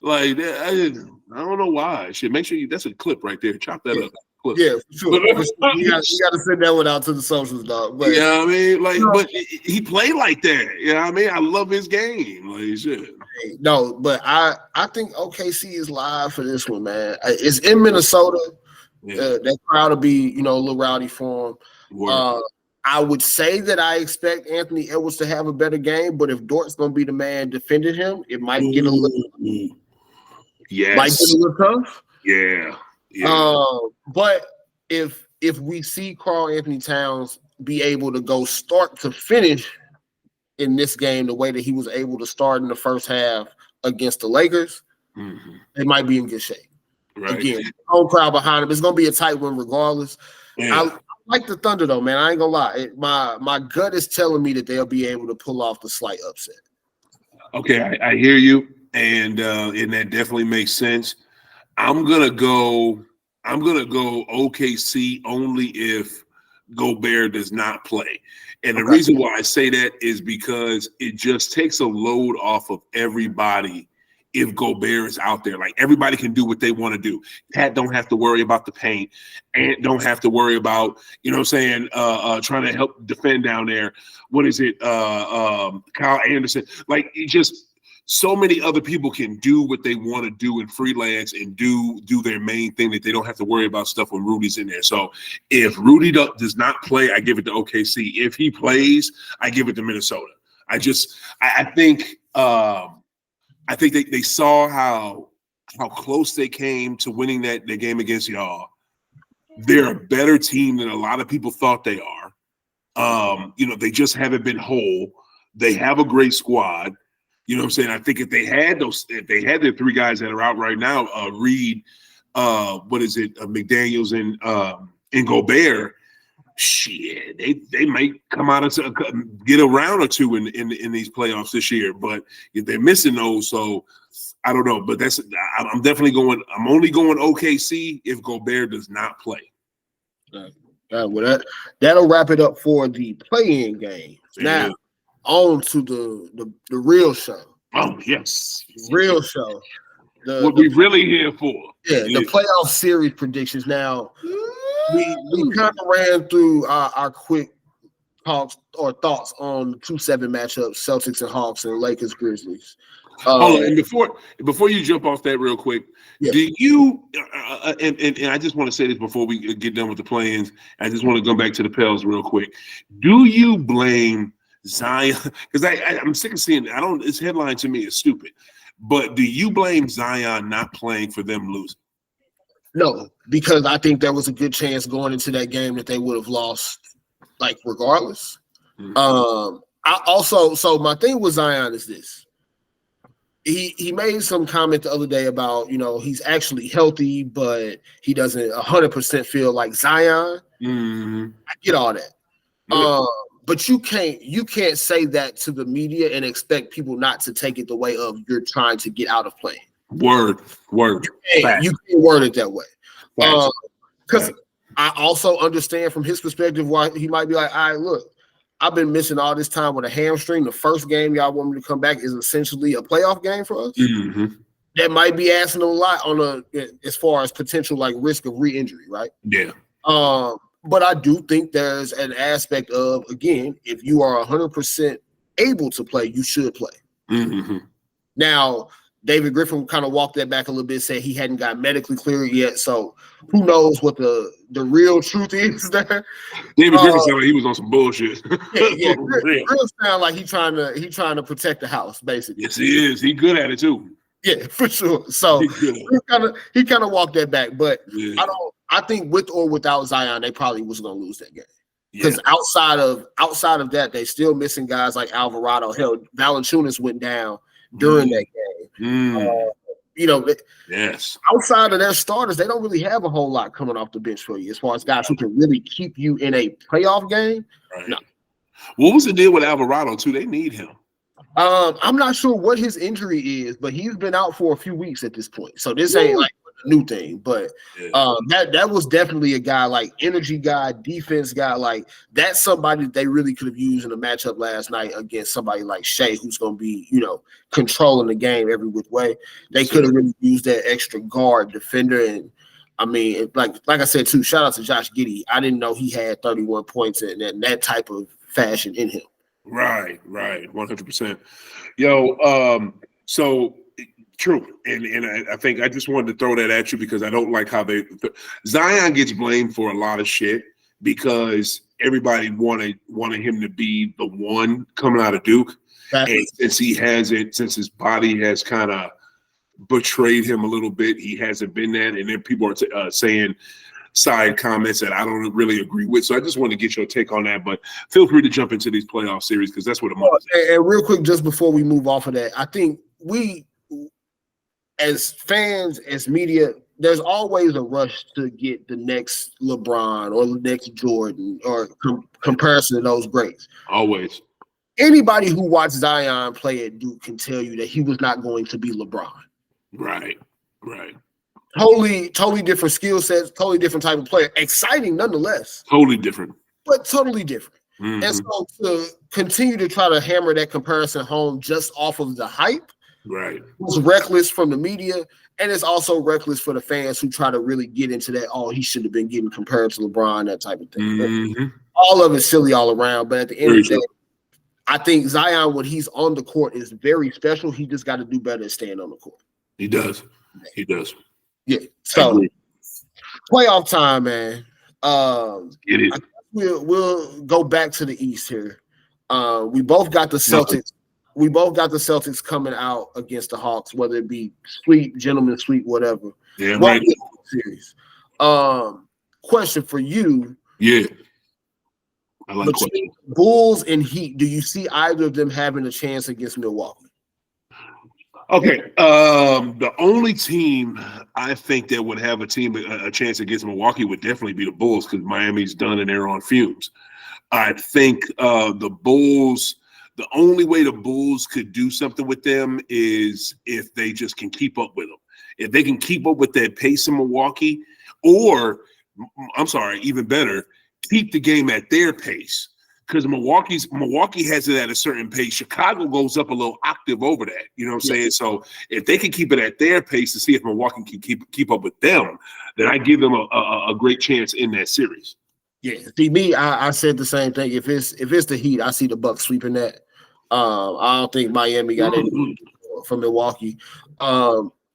B: Like that, I don't know why. Shit, make sure that's a clip right there. Chop that up. Clip.
A: Yeah, for sure. You got to send that one out to the socials, dog. But,
B: you know what I mean? Like, but he played like that. You know what I mean? I love his game. Like shit.
A: No, but I think OKC is live for this one, man. It's in Minnesota.
B: Yeah.
A: That crowd will be, a little rowdy for them. I would say that I expect Anthony Edwards to have a better game, but if Dort's going to be the man defending him, it might get a little, might get a little tough.
B: Yeah.
A: But if we see Karl Anthony Towns be able to go start to finish in this game the way that he was able to start in the first half against the Lakers, they might be in good shape.
B: Right.
A: Again, home crowd behind him. It's going to be a tight one regardless.
B: Yeah.
A: I like the Thunder, though, man. I ain't going to lie. My gut is telling me that they'll be able to pull off the slight upset.
B: Okay, I hear you, and that definitely makes sense. I'm gonna go OKC only if Gobert does not play. And the reason why I say that is because it just takes a load off of everybody if Gobert is out there. Like, everybody can do what they want to do. Pat don't have to worry about the paint. Ant don't have to worry about, trying to help defend down there. What is it? Kyle Anderson. Like, it just so many other people can do what they want to do in freelance and do their main thing that they don't have to worry about stuff when Rudy's in there. So if Rudy does not play, I give it to OKC. If he plays, I give it to Minnesota. I think they saw how close they came to winning that game against y'all. They're a better team than a lot of people thought they are. They just haven't been whole. They have a great squad. You know what I'm saying? I think if they had their three guys that are out right now, Reed, McDaniels and Gobert, shit, they might come out and get a round or two in these playoffs this year. But if they're missing those, so I don't know. But I'm definitely going. I'm only going OKC if Gobert does not play.
A: Well, that'll wrap it up for the play-in game.
B: Yeah.
A: Now, on to the real show.
B: Oh, yes.
A: Real show.
B: What we really here for.
A: Yeah, the playoff series predictions. Now, we kind of ran through our quick talks or thoughts on the 2-7 matchups, Celtics and Hawks and Lakers Grizzlies.
B: Hold on, and before you jump off that real quick, do you and I just want to say this before we get done with the play-ins, I just want to go back to the Pels real quick. Do you blame Zion? Because I'm sick of seeing it. This headline to me is stupid. But do you blame Zion not playing for them losing?
A: No, because I think there was a good chance going into that game that they would have lost, like, regardless. So my thing with Zion is this. He made some comment the other day about, he's actually healthy, but he doesn't 100% feel like Zion. I get all that. Yeah. But you can't say that to the media and expect people not to take it the way of you're trying to get out of playing.
B: Word.
A: You can't word it that way. Because I also understand from his perspective why he might be like, all right, look, I've been missing all this time with a hamstring. The first game y'all want me to come back is essentially a playoff game for us. That might be asking a lot as far as potential like risk of re-injury, right?
B: Yeah.
A: But I do think there's an aspect of, again, if you are 100% able to play, you should play. Now, David Griffin kind of walked that back a little bit, said he hadn't got medically cleared yet. So who knows what the real truth is there.
B: David Griffin sounded like he was on some bullshit.
A: Yeah. Griffin sound like he's trying to protect the house, basically.
B: Yes, he is. He's good at it too.
A: Yeah, for sure. So he kind of walked that back. But I think with or without Zion, they probably was gonna lose that game. Because outside of that, they still missing guys like Alvarado. Hell, Valanciunas went down during that game.
B: Yes.
A: Outside of their starters, they don't really have a whole lot coming off the bench for you as far as guys who can really keep you in a playoff game.
B: Right.
A: No.
B: What was the deal with Alvarado too? They need him.
A: I'm not sure what his injury is, but he's been out for a few weeks at this point. So this ain't like a new thing, but that was definitely a guy, like energy guy, defense guy, like that's somebody that they really could have used in a matchup last night against somebody like Shea, who's going to be, controlling the game every which way. They could have really used that extra guard defender. And I mean, like I said too, shout out to Josh Giddey. I didn't know he had 31 points in that type of fashion in him.
B: Right, 100%. Yo, so true, and I think I just wanted to throw that at you because I don't like how Zion gets blamed for a lot of shit. because everybody wanted him to be the one coming out of Duke. And since his body has kind of betrayed him a little bit, he hasn't been that. And then people are saying side comments that I don't really agree with. So I just want to get your take on that. But feel free to jump into these playoff series because that's what I'm
A: and real quick, just before we move off of that, I think we, as fans, as media, there's always a rush to get the next LeBron or the next Jordan or comparison to those greats.
B: Always.
A: Anybody who watched Zion play at Duke can tell you that he was not going to be LeBron.
B: Right.
A: Totally different skill sets, totally different type of player. Exciting nonetheless.
B: Totally different.
A: But totally different.
B: Mm-hmm.
A: And so to continue to try to hammer that comparison home just off of the hype,
B: right,
A: was reckless from the media, and it's also reckless for the fans who try to really get into that, oh, he should have been getting compared to LeBron, that type of thing.
B: Mm-hmm.
A: All of it's silly all around, but at the end of the day, I think Zion, when he's on the court, is very special. He just got to do better at staying on the court.
B: He does.
A: Yeah. So playoff time, man.
B: Get it.
A: We'll go back to the East here. We both got the Celtics. We both got the Celtics coming out against the Hawks, whether it be sweep, gentleman sweep, whatever.
B: Yeah, right.
A: Series. Question for you.
B: Yeah. I like
A: between Bulls and Heat, do you see either of them having a chance against Milwaukee?
B: Okay. The only team I think that would have a chance against Milwaukee would definitely be the Bulls because Miami's done and they're on fumes. I think the Bulls, the only way the Bulls could do something with them is if they just can keep up with them. If they can keep up with that pace in Milwaukee, or even better, keep the game at their pace. Because Milwaukee has it at a certain pace. Chicago goes up a little octave over that. You know what I'm saying? So if they can keep it at their pace to see if Milwaukee can keep up with them, then I give them a great chance in that series.
A: Yeah. See, me, I said the same thing. If it's the Heat, I see the Bucks sweeping that. I don't think Miami got anything from Milwaukee.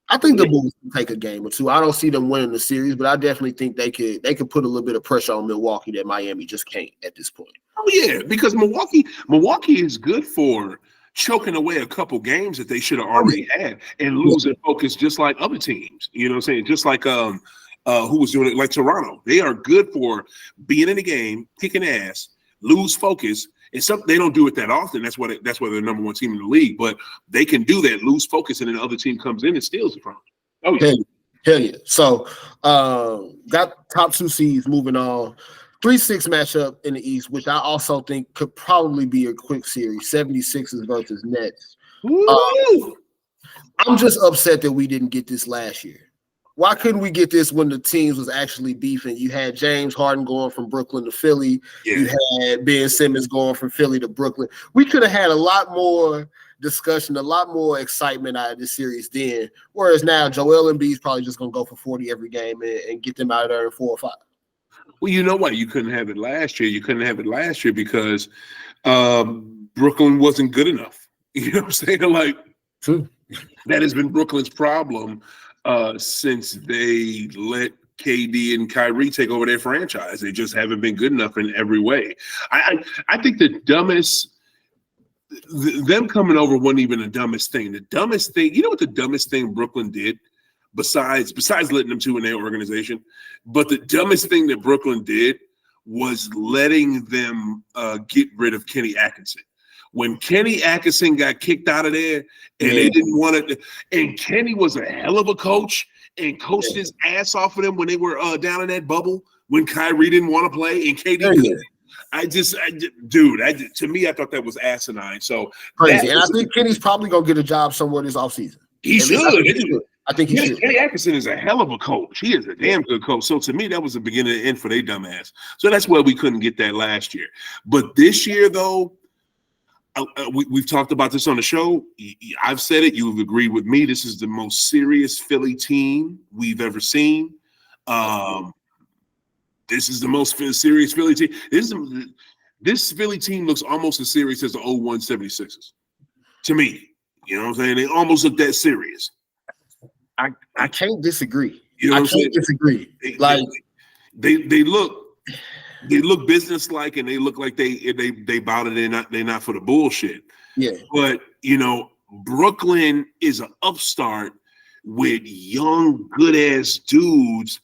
A: I think the Bulls can take a game or two. I don't see them winning the series, but I definitely think they could put a little bit of pressure on Milwaukee that Miami just can't at this point.
B: Oh yeah, because Milwaukee is good for choking away a couple games that they should have already had and losing focus, just like other teams. You know what I'm saying? Just like who was doing it, like Toronto. They are good for being in the game, kicking ass, lose focus. And they don't do it that often. That's why they're the number one team in the league. But they can do that, lose focus, and then the other team comes in and steals it from them. Oh yeah,
A: hell yeah. So got top two seeds moving on. 3-6 matchup in the East, which I also think could probably be a quick series. 76ers versus Nets. I'm just upset that we didn't get this last year. Why couldn't we get this when the teams was actually beefing? You had James Harden going from Brooklyn to Philly. Yeah. You had Ben Simmons going from Philly to Brooklyn. We could have had a lot more discussion, a lot more excitement out of this series then. Whereas now, Joel Embiid's probably just going to go for 40 every game and get them out of there in 4 or 5.
B: Well, you know why you couldn't have it last year? You couldn't have it last year because Brooklyn wasn't good enough. You know what I'm saying? Like, that has been Brooklyn's problem since they let KD and Kyrie take over their franchise. They just haven't been good enough in every way. I think them coming over wasn't even the dumbest thing. The dumbest thing, you know what the dumbest thing Brooklyn did besides letting them two in their organization? But the dumbest thing that Brooklyn did was letting them get rid of Kenny Atkinson. When Kenny Atkinson got kicked out of there and they didn't want it, and Kenny was a hell of a coach and coached his ass off of them when they were down in that bubble when Kyrie didn't want to play and KD did. To me, I thought that was asinine. So
A: crazy. And I think Kenny's probably going to get a job somewhere this offseason.
B: He should.
A: I think he should.
B: Kenny Atkinson is a hell of a coach. He is a damn good coach. So to me, that was the beginning and end for their dumbass. So that's why we couldn't get that last year. But this year, though, we've talked about this on the show. I've said it. You've agreed with me. This is the most serious Philly team we've ever seen. This is the most serious Philly team. This Philly team looks almost as serious as the 01 76ers. To me, you know what I'm saying? They almost look that serious.
A: I can't disagree.
B: You know what I'm saying?
A: Disagree.
B: They look. They look businesslike, and they look like they bout it. They're not for the bullshit.
A: Yeah.
B: But Brooklyn is an upstart with young, good ass dudes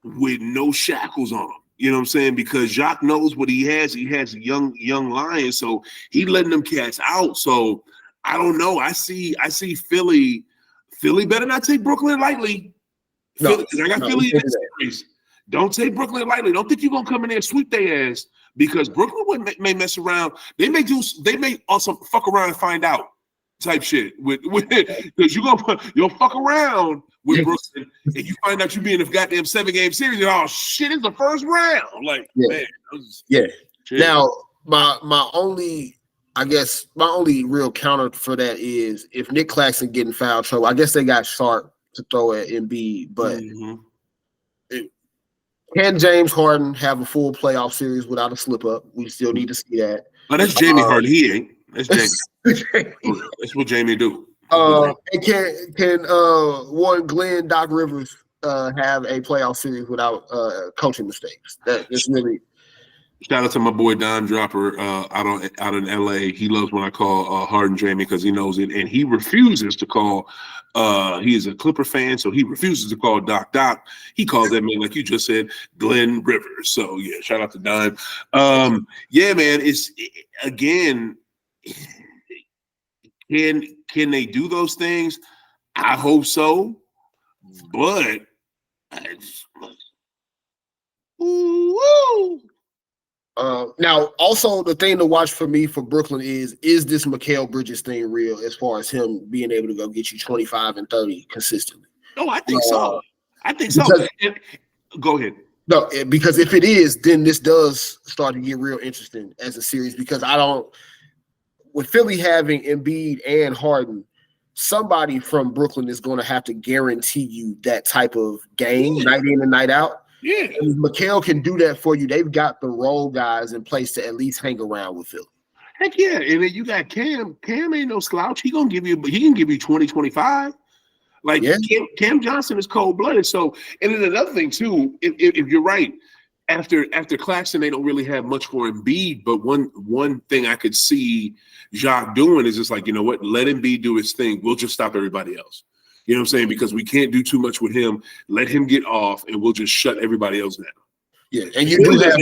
B: with no shackles on them. You know what I'm saying? Because Jacques knows what he has. He has young lions, so he letting them cats out. So I don't know. I see Philly. Philly better not take Brooklyn lightly. I got Philly in this series. Don't take Brooklyn lightly. Don't think you're gonna come in there and sweep their ass, because Brooklyn may mess around. They may also fuck around and find out type shit because you'll fuck around with Brooklyn and you find out you be in a goddamn 7-game series and oh shit, it's the first round. Like man,
A: shit. Now my only real counter for that is if Nick Claxton get in foul trouble. I guess they got Sharp to throw at Embiid, but can James Harden have a full playoff series without a slip up? We still need to see that.
B: Oh, that's Jamie Harden. He ain't. That's Jamie. That's what Jamie do.
A: And can Warren Glenn, Doc Rivers have a playoff series without coaching mistakes? That's really.
B: Shout out to my boy Don Dropper out in LA. He loves when I call Harden Jamie because he knows it, and he refuses to call. He is a Clipper fan, so he refuses to call Doc. He calls that man, like you just said, Glenn Rivers. So yeah, shout out to Don. Yeah, man. Again. Can they do those things? I hope so, but
A: now also the thing to watch for me for Brooklyn is this Mikal Bridges thing real as far as him being able to go get you 25 and 30 consistently?
B: Oh, I think so. I think so. Go ahead.
A: No, because if it is, then this does start to get real interesting as a series because with Philly having Embiid and Harden, somebody from Brooklyn is going to have to guarantee you that type of game night in and night out.
B: Yeah.
A: And Mikal can do that for you. They've got the role guys in place to at least hang around with Philly.
B: Heck yeah. And then you got Cam. Cam ain't no slouch. He can give you 20, 25. Like Cam Johnson is cold-blooded. So, and then another thing too, if you're right, after Claxton, they don't really have much for Embiid. But one thing I could see Jacques doing is just like, you know what, let Embiid do his thing. We'll just stop everybody else. You know what I'm saying? Because we can't do too much with him. Let him get off, and we'll just shut everybody else down.
A: Yeah, and you do have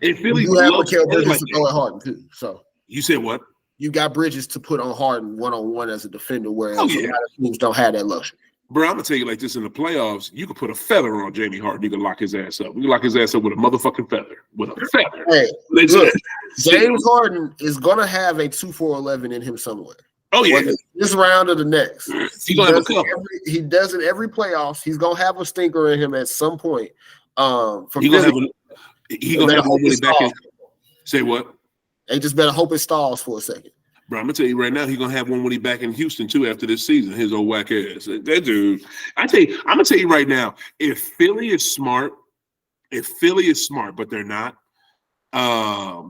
B: Mikal
A: Bridges to throw at Harden too. So
B: you said what?
A: You got Bridges to put on Harden one-on-one as a defender, whereas a lot of teams don't have that luxury.
B: Bro, I'm gonna tell you like this: in the playoffs, you can put a feather on Jamie Harden. You can lock his ass up. You can lock his ass up with a motherfucking feather. With a feather.
A: Hey, look, James Harden is gonna have a 2-4-11 in him somewhere.
B: Oh yeah,
A: this round or the next.
B: He
A: does it every playoffs. He's gonna have a stinker in him at some point.
B: He gonna have one when he back in. Say what?
A: They just better hope it stalls for a second.
B: Bro, I'm gonna tell you right now, he's gonna have one when he back in Houston too after this season. His old whack ass. That dude. I'm gonna tell you right now, if Philly is smart, but they're not,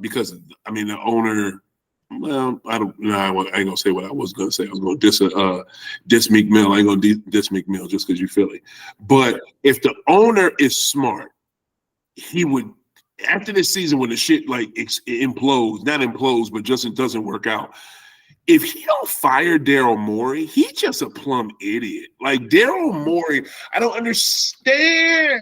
B: because I mean the owner. Well, I ain't gonna say what I was gonna say. I was gonna diss Meek Mill. I ain't gonna diss Meek Mill just because you Philly. But if the owner is smart, he would. After this season, when the shit like not implodes, but just doesn't work out, if he don't fire Daryl Morey, he's just a plumb idiot. Like Daryl Morey, I don't understand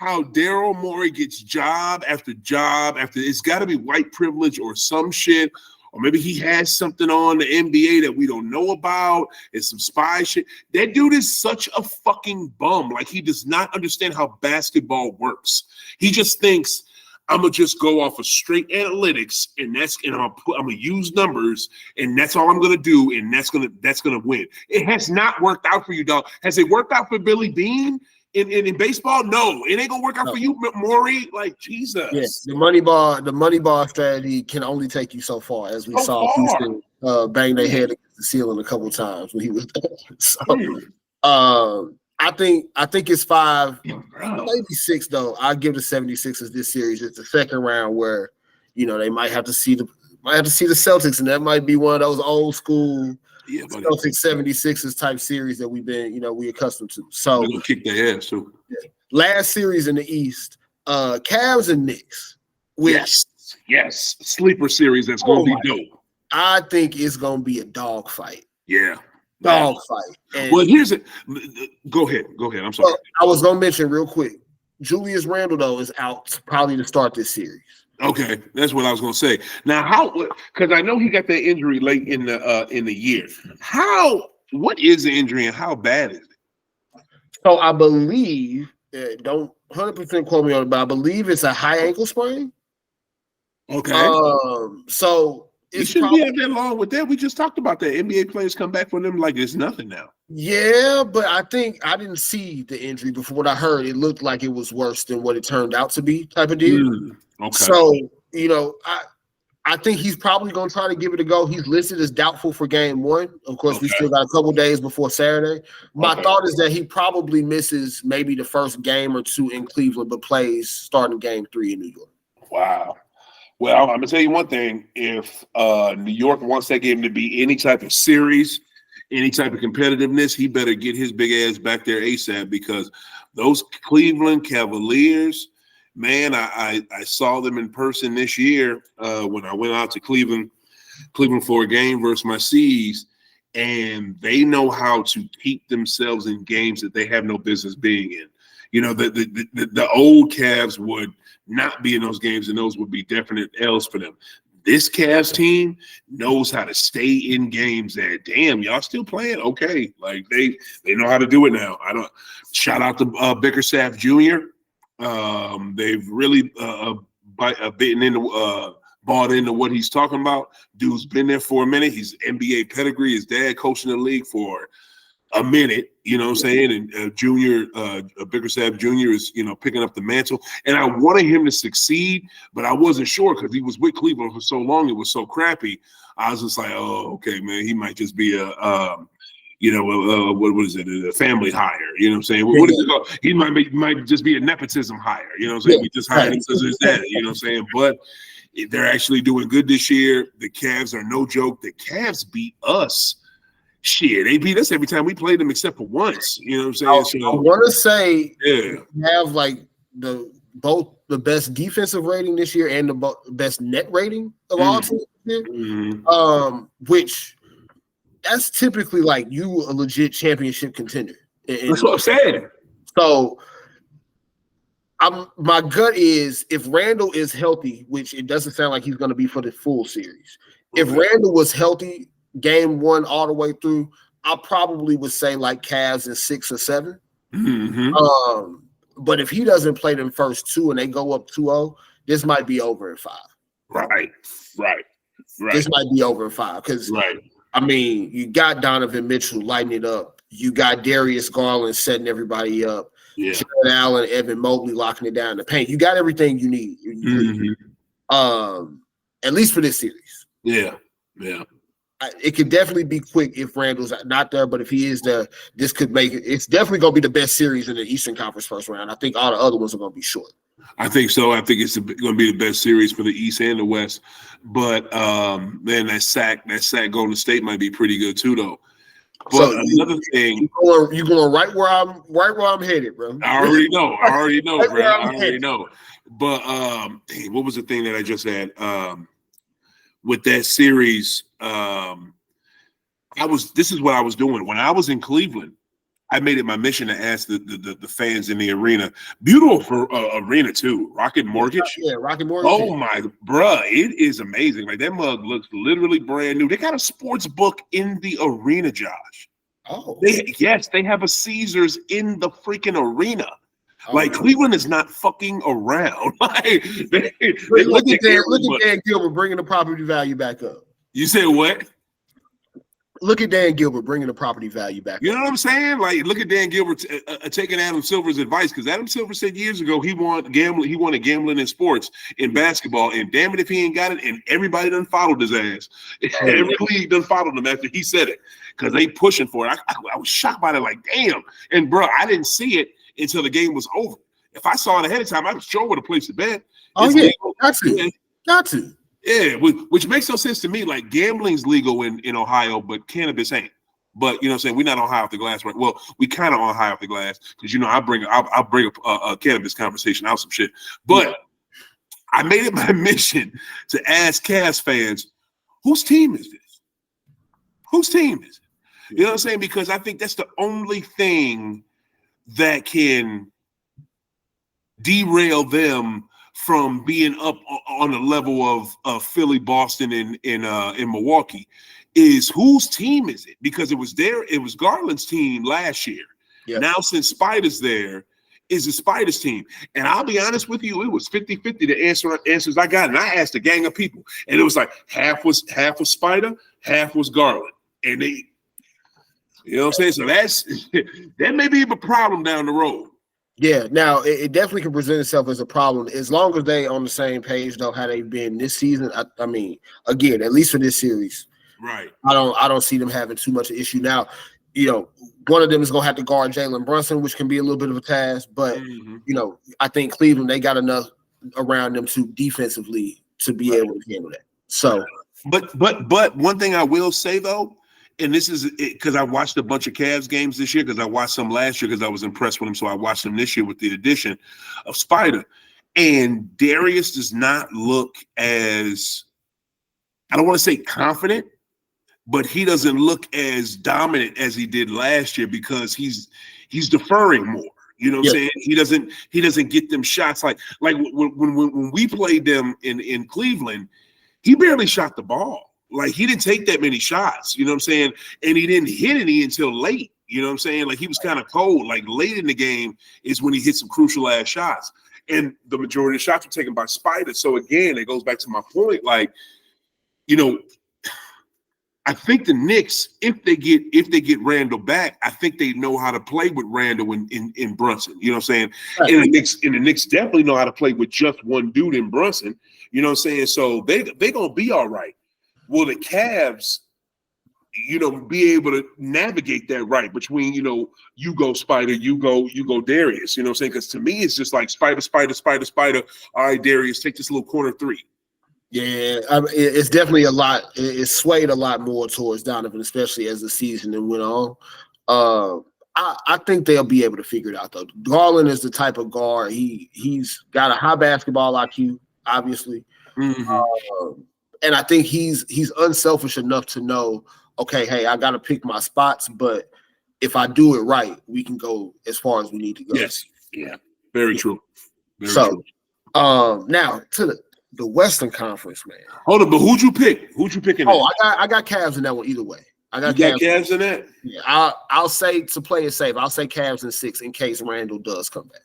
B: how Daryl Morey gets job after job after. It's got to be white privilege or some shit, or maybe he has something on the NBA that we don't know about. It's some spy shit. That dude is such a fucking bum. Like he does not understand how basketball works. He just thinks, I'm gonna just go off of straight analytics, and I'm gonna use numbers, and that's all I'm gonna do, and that's gonna win. It has not worked out for you, dog. Has it worked out for Billy Bean in baseball? No, it ain't gonna work out for you, Maury. Like Jesus.
A: Yeah, the money ball strategy can only take you so far, as we saw Houston bang their head against the ceiling a couple times when he was there. So, I think it's 5, maybe 6 though. I'll give the 76ers this series. It's the second round where, they might have to see the Celtics, and that might be one of those old school Celtics 76ers type series that we've been, we accustomed to. So
B: we're gonna kick their ass too.
A: Last series in the East, Cavs and Knicks. Which
B: yes, sleeper series that's gonna be dope.
A: I think it's gonna be a dog fight.
B: Yeah.
A: Dog fight.
B: Well, here's it. Go ahead. I'm sorry.
A: I was gonna mention real quick. Julius Randle though is out probably to start this series.
B: Okay, that's what I was gonna say. Now, how? Because I know he got that injury late in the year. What is the injury and how bad is it?
A: So I believe, don't 100% quote me on it, but I believe it's a high ankle sprain.
B: Okay.
A: So
B: it shouldn't be out that long with that. We just talked about that. NBA players come back for them like it's nothing now.
A: Yeah, but I think I didn't see the injury before. What I heard, it looked like it was worse than what it turned out to be, type of deal.
B: Okay.
A: So I think he's probably going to try to give it a go. He's listed as doubtful for game 1. Of course, we still got a couple days before Saturday. My thought is that he probably misses maybe the first game or 2 in Cleveland, but plays starting game 3 in New York.
B: Wow. Well, I'm going to tell you one thing. If New York wants that game to be any type of series, any type of competitiveness, he better get his big ass back there ASAP, because those Cleveland Cavaliers, man, I saw them in person this year when I went out to Cleveland for a game versus my C's, and they know how to keep themselves in games that they have no business being in. You know, the old Cavs would not be in those games, and those would be definite L's for them. This Cavs team knows how to stay in games that, damn, y'all still playing? Okay. Like they know how to do it now. Shout out to Bickerstaff Jr. They've really bought into what he's talking about. Dude's been there for a minute. He's NBA pedigree. His dad coaching the league for a minute, you know what I'm saying? And Bickerstaff Jr. is, picking up the mantle. And I wanted him to succeed, but I wasn't sure because he was with Cleveland for so long. It was so crappy. I was just like, oh, okay, man, he might just be what is it? A family hire. You know what I'm saying? What is it called? He might just be a nepotism hire. You know what I'm saying? We just hired him because of his dad. You know what I'm saying? But they're actually doing good this year. The Cavs are no joke. The Cavs beat us. Shit, they beat us every time we played them except for once. You know what I'm saying?
A: I want to say have like both the best defensive rating this year and the best net rating of all teams. Which that's typically like you a legit championship contender.
B: That's what I'm saying.
A: So my gut is if Randall is healthy, which it doesn't sound like he's going to be for the full series. If Randall was healthy game 1 all the way through, I probably would say like Cavs in 6 or 7. But if he doesn't play them first 2 and they go up 2-0, this might be over in 5.
B: Right.
A: This might be over in 5 because I mean, you got Donovan Mitchell lighting it up. You got Darius Garland setting everybody up.
B: Yeah.
A: Jared Allen, Evan Mobley locking it down in the paint. You got everything you need. At least for this series.
B: Yeah.
A: It could definitely be quick if Randall's not there, but if he is there, this could make it. It's definitely going to be the best series in the Eastern Conference first round. I think all the other ones are going to be short.
B: I think so. I think it's going to be the best series for the East and the West. But man, that sack Golden State might be pretty good too, though. But so another thing,
A: you're going right where I'm headed, bro.
B: I already know, bro. I already know. But what was the thing that I just had? With that series, this is what I was doing when I was in Cleveland. I made it my mission to ask the fans in the arena. Beautiful arena too. Rocket Mortgage.
A: Yeah, Rocket Mortgage.
B: Oh my, bruh, it is amazing. Like that mug looks literally brand new. They got a sports book in the arena, Josh.
A: Oh,
B: they have a Caesars in the freaking arena. Like Cleveland is not fucking around. Like
A: look at Dan Gilbert bringing the property value back up.
B: You said what?
A: Look at Dan Gilbert bringing the property value back.
B: You know what I'm saying? Like, look at Dan Gilbert taking Adam Silver's advice, because Adam Silver said years ago he wanted gambling in sports, in basketball, and damn it if he ain't got it, and everybody done followed his ass. Every league done followed him after he said it, because they pushing for it. I was shocked by it, like, damn. And, bro, I didn't see it until the game was over. If I saw it ahead of time, I sure would have placed a bet.
A: Got to.
B: Yeah, which makes no sense to me. Like, gambling's legal in Ohio, but cannabis ain't. But, you know what I'm saying? We're not on high off the glass, right? Well, we kind of on high off the glass because, I'll bring a cannabis conversation out some shit. But I made it my mission to ask Cavs fans, whose team is this? Whose team is it? You know what I'm saying? Because I think that's the only thing that can derail them from being up on the level of Philly, Boston, and in Milwaukee. Is whose team is it? Because it was Garland's team last year. Yep. Now since Spider's there, is the Spiders team. And I'll be honest with you, it was 50-50 the answers I got. And I asked a gang of people. And it was like half was Spider, half was Garland. And they, you know what I'm saying? So that may be a problem down the road.
A: Yeah, now it definitely can present itself as a problem as long as they on the same page, though, how they've been this season. I mean, again, at least for this series.
B: Right.
A: I don't see them having too much issue. Now, you know, one of them is gonna have to guard Jalen Brunson, which can be a little bit of a task, but you know, I think Cleveland, they got enough around them to defensively to be able to handle that. So
B: but one thing I will say though, and this is because I watched a bunch of Cavs games this year, because I watched some last year because I was impressed with them. So I watched them this year with the addition of Spider. And Darius does not look as, I don't want to say confident, but he doesn't look as dominant as he did last year because he's deferring more. You know what I'm saying? He doesn't get them shots like when we played them in Cleveland, he barely shot the ball. Like he didn't take that many shots, you know what I'm saying? And he didn't hit any until late. You know what I'm saying? Like he was kind of cold. Like late in the game is when he hit some crucial ass shots. And the majority of the shots were taken by Spider. So again, it goes back to my point. Like, you know, I think the Knicks, if they get Randall back, I think they know how to play with Randall in Brunson. You know what I'm saying? Right. And the Knicks definitely know how to play with just one dude in Brunson. You know what I'm saying? So they gonna be all right. Will the Cavs, you know, be able to navigate that right between, you know, you go Spider, you go Darius. You know what I'm saying? Because to me, it's just like Spider. All right, Darius, take this little corner three.
A: Yeah, it's definitely a lot. It swayed a lot more towards Donovan, especially as the season went on. I think they'll be able to figure it out, though. Garland is the type of guard. He's got a high basketball IQ, obviously, and I think he's unselfish enough to know, okay, hey, I got to pick my spots, but if I do it right, we can go as far as we need to go.
B: Yes, yeah, very true. Very true.
A: Now to the Western Conference, man.
B: Hold on, but who'd you pick? Who'd you pick in that?
A: I got Cavs in that one either way.
B: I got Cavs in that?
A: Yeah, I'll say, to play it safe, I'll say Cavs in 6 in case Randall does come back.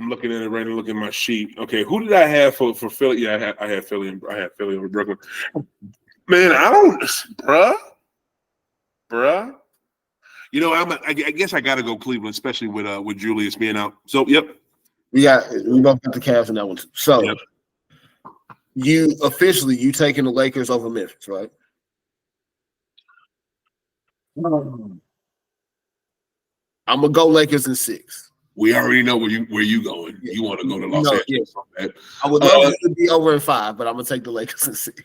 B: I'm looking at it right now, looking at my sheet. Okay, who did I have for Philly? Yeah, I had Philly over Brooklyn. Man, bruh. You know, I guess I got to go Cleveland, especially with Julius being out. So, yep.
A: We both got the Cavs in that one too. So, yep. You taking the Lakers over Memphis, right? I'm gonna go Lakers in 6.
B: We already know where you going. Yeah. You want to go to Los Angeles?
A: Yeah. I would love it to be over in 5, but I'm gonna take the Lakers in 6.
B: It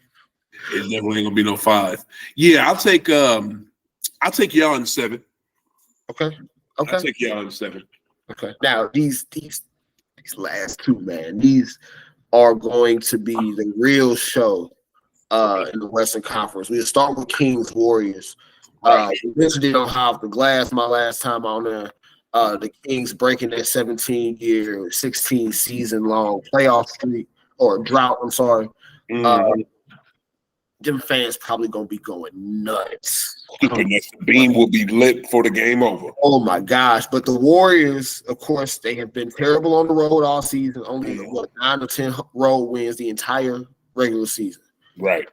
B: definitely ain't gonna be no 5. Yeah, I'll take y'all in 7.
A: Okay.
B: I'll take y'all in 7.
A: Okay. Now these last two, man, these are going to be the real show in the Western Conference. We'll start with Kings Warriors. We mentioned it on High Off the Glass my last time on there. The Kings breaking their 17-year, 16-season-long playoff streak or drought. I'm sorry. Them fans probably gonna be going nuts.
B: The beam will be lit for the game over.
A: Oh my gosh! But the Warriors, of course, they have been terrible on the road all season. Only 9 or 10 road wins the entire regular season.
B: Right.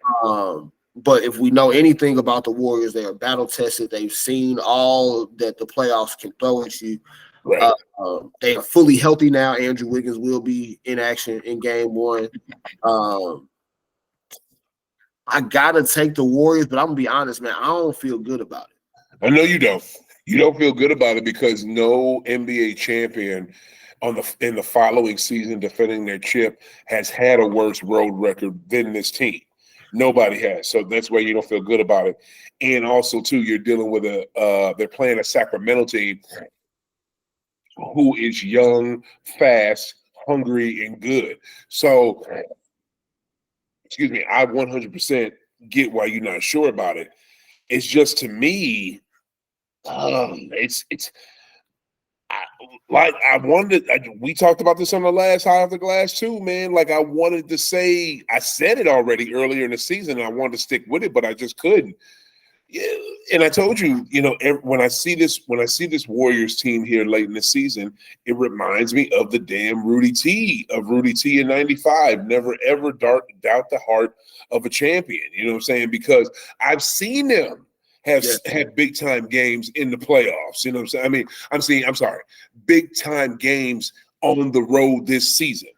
A: But if we know anything about the Warriors, they are battle tested. They've seen all that the playoffs can throw at you.
B: Right.
A: They are fully healthy now. Andrew Wiggins will be in action in Game 1. I gotta take the Warriors, but I'm gonna be honest, man. I don't feel good about it.
B: I know you don't. You don't feel good about it because no NBA champion in the following season defending their chip has had a worse road record than this team. Nobody has. So that's why you don't feel good about it. And also, too, you're dealing with they're playing a Sacramento team who is young, fast, hungry and good. So, excuse me, I 100% get why you're not sure about it. It's just, to me, I wanted. We talked about this on the last High Off the Glass too, man. Like, I wanted to say, I said it already earlier in the season, and I wanted to stick with it, but I just couldn't. Yeah, and I told you, when I see this Warriors team here late in the season, it reminds me of the damn Rudy T in '95. Never ever doubt the heart of a champion. You know what I'm saying? Because I've seen them have big time games in the playoffs. You know what I'm saying? I'm sorry, big time games on the road this season.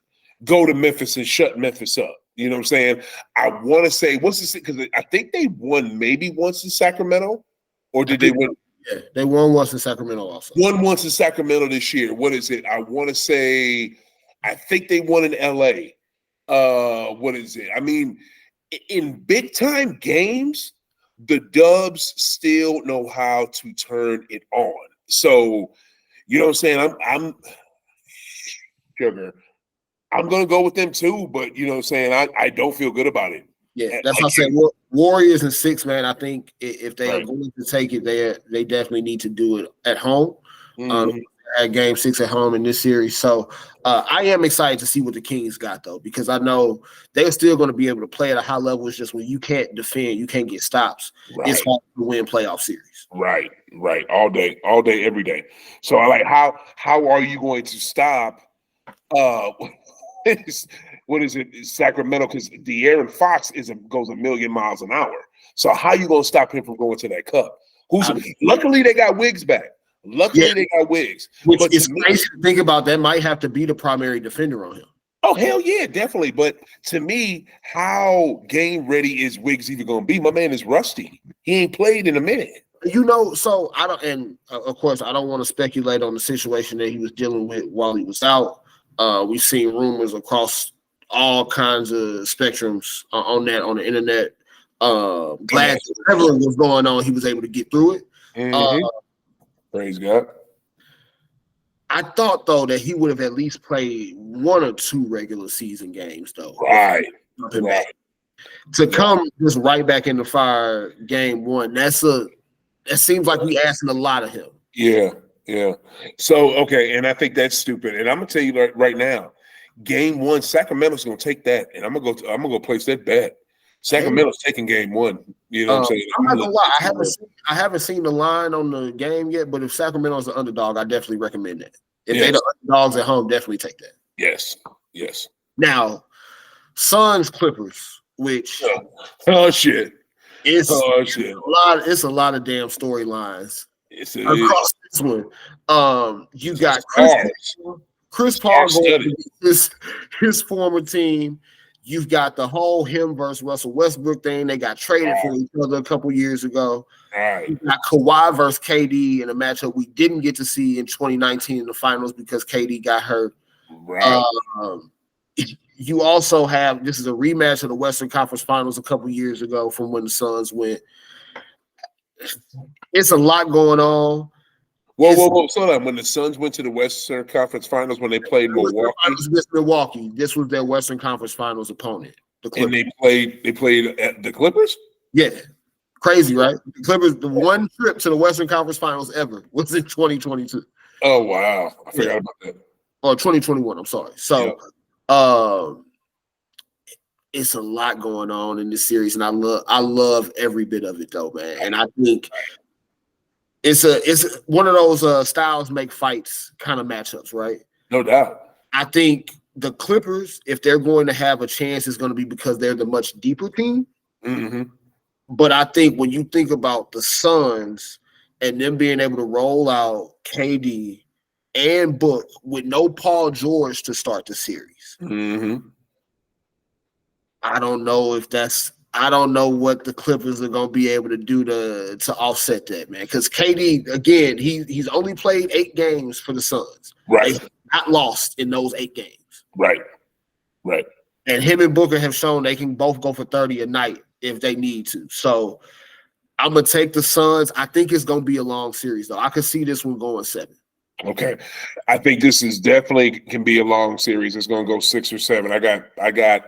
B: Go to Memphis and shut Memphis up. You know what I'm saying? I want to say, what's this? Because I think they won maybe once in Sacramento, or did they win?
A: Yeah, they won once in Sacramento also.
B: Won once in Sacramento this year. What is it? I want to say, I think they won in LA. What is it? I mean, in big time games, the Dubs still know how to turn it on. So, you know what I'm saying? I'm sugar. I'm going to go with them too, but you know what I'm saying? I don't feel good about it.
A: Yeah, that's what I said. Warriors and 6, man. I think if they are going to take it, they definitely need to do it at home. At Game 6 at home in this series. So I am excited to see what the Kings got, though, because I know they're still going to be able to play at a high level. It's just when you can't defend, you can't get stops. Right. It's hard to win playoff series.
B: Right. All day, every day. So I like, how are you going to stop what is it, Sacramento? Because De'Aaron Fox goes a million miles an hour. So how you going to stop him from going to that cup? Luckily, they got Wiggs back. They got Wiggs.
A: Which is crazy to think about. That might have to be the primary defender on him.
B: Oh, hell yeah, definitely. But to me, how game ready is Wiggs even going to be? My man is rusty. He ain't played in a minute.
A: So I don't, and of course, I don't want to speculate on the situation that he was dealing with while he was out. We've seen rumors across all kinds of spectrums on the internet. Glad whatever was going on, he was able to get through it.
B: Praise God.
A: I thought, though, that he would have at least played 1 or 2 regular season games, though.
B: Right.
A: To come just right back in the fire game 1, that seems like we asking a lot of him.
B: Yeah. So, okay, and I think that's stupid. And I'm gonna tell you right now, game 1, Sacramento's gonna take that, and I'm gonna go place that bet. Sacramento's taking game 1. You know what I'm saying?
A: I'm not gonna lie, I haven't seen the line on the game yet, but if Sacramento's the underdog, I definitely recommend that. If they're the underdogs at home, definitely take that.
B: Yes.
A: Now, Suns Clippers, which
B: it's
A: a lot of damn storylines across this one. You got Chris Paul going to his former team. You've got the whole him versus Russell Westbrook thing. They got traded for each other a couple years ago. You got Kawhi versus KD in a matchup we didn't get to see in 2019 in the finals because KD got hurt. You also have, this is a rematch of the Western Conference Finals a couple years ago from when the Suns went. It's a lot going on.
B: Whoa. Slow down. When the Suns went to the Western Conference Finals when they played
A: Milwaukee, this was their Western Conference Finals opponent. The Clippers.
B: And they played at the Clippers?
A: Yeah. Crazy, right? The Clippers, the one trip to the Western Conference Finals ever was in 2022.
B: Oh, wow. I forgot about that.
A: Or 2021, I'm sorry. So, it's a lot going on in this series, and I love every bit of it, though, man. And I think it's one of those styles make fights kind of matchups, right?
B: No doubt.
A: I think the Clippers, if they're going to have a chance, is going to be because they're the much deeper team. But I think when you think about the Suns and them being able to roll out KD and Book with no Paul George to start the series, I don't know what the Clippers are going to be able to do to offset that, man. Because KD, again, he's only played 8 games for the Suns.
B: Right.
A: They've not lost in those 8 games.
B: Right.
A: And him and Booker have shown they can both go for 30 a night if they need to. So I'm going to take the Suns. I think it's going to be a long series, though. I could see this one going 7.
C: Okay, I think this is definitely can be a long series. It's going to go 6 or 7. I got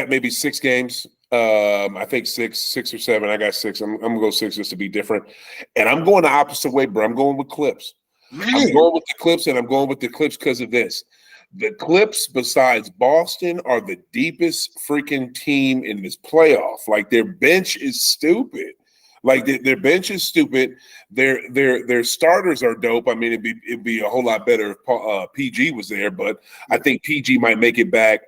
C: maybe 6 games. I think six or 7. I got 6. I'm gonna go 6 just to be different, and I'm going the opposite way, bro. I'm going with Clips.
A: Man.
C: I'm going with the Clips, and I'm going with the Clips because of this. The Clips, besides Boston, are the deepest freaking team in this playoff. Like their bench is stupid. Like their bench is stupid. Their starters are dope. I mean, it'd be a whole lot better if PG was there, but I think PG might make it back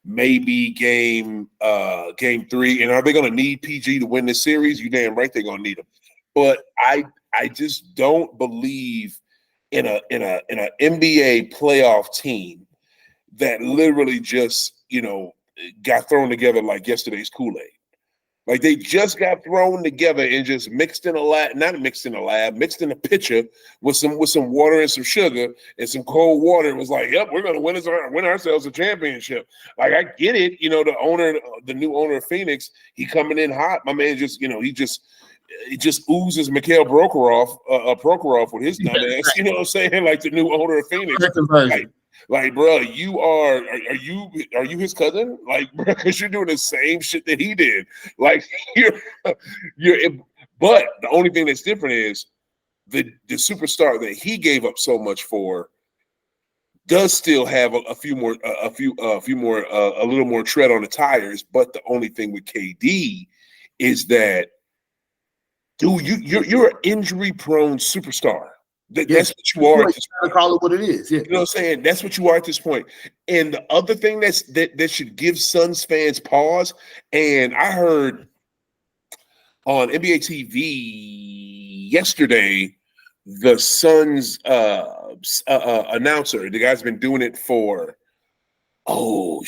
C: maybe game 3. And are they going to need PG to win this series? You damn right they're going to need him. But I just don't believe in a NBA playoff team that literally just got thrown together like yesterday's Kool-Aid. Like they just got thrown together and just mixed in a pitcher with some water and some sugar and some cold water. It was like, yep, we're gonna win ourselves a championship. Like I get it, the new owner of Phoenix, he coming in hot. My man just, he just oozes Mikhail Prokhorov with his dumb ass. You know what I'm saying? Like the new owner of Phoenix. Like, bro, are you his cousin? Like, bro, because you're doing the same shit that he did. Like, but the only thing that's different is the superstar that he gave up so much for does still have a little more tread on the tires. But the only thing with KD is that, dude, you're an injury-prone superstar. That's what you are.
A: To call it what it is. Yeah.
C: You know what I'm saying? That's what you are at this point. And the other thing that should give Suns fans pause, and I heard on NBA TV yesterday, the Suns announcer, the guy's been doing it for, I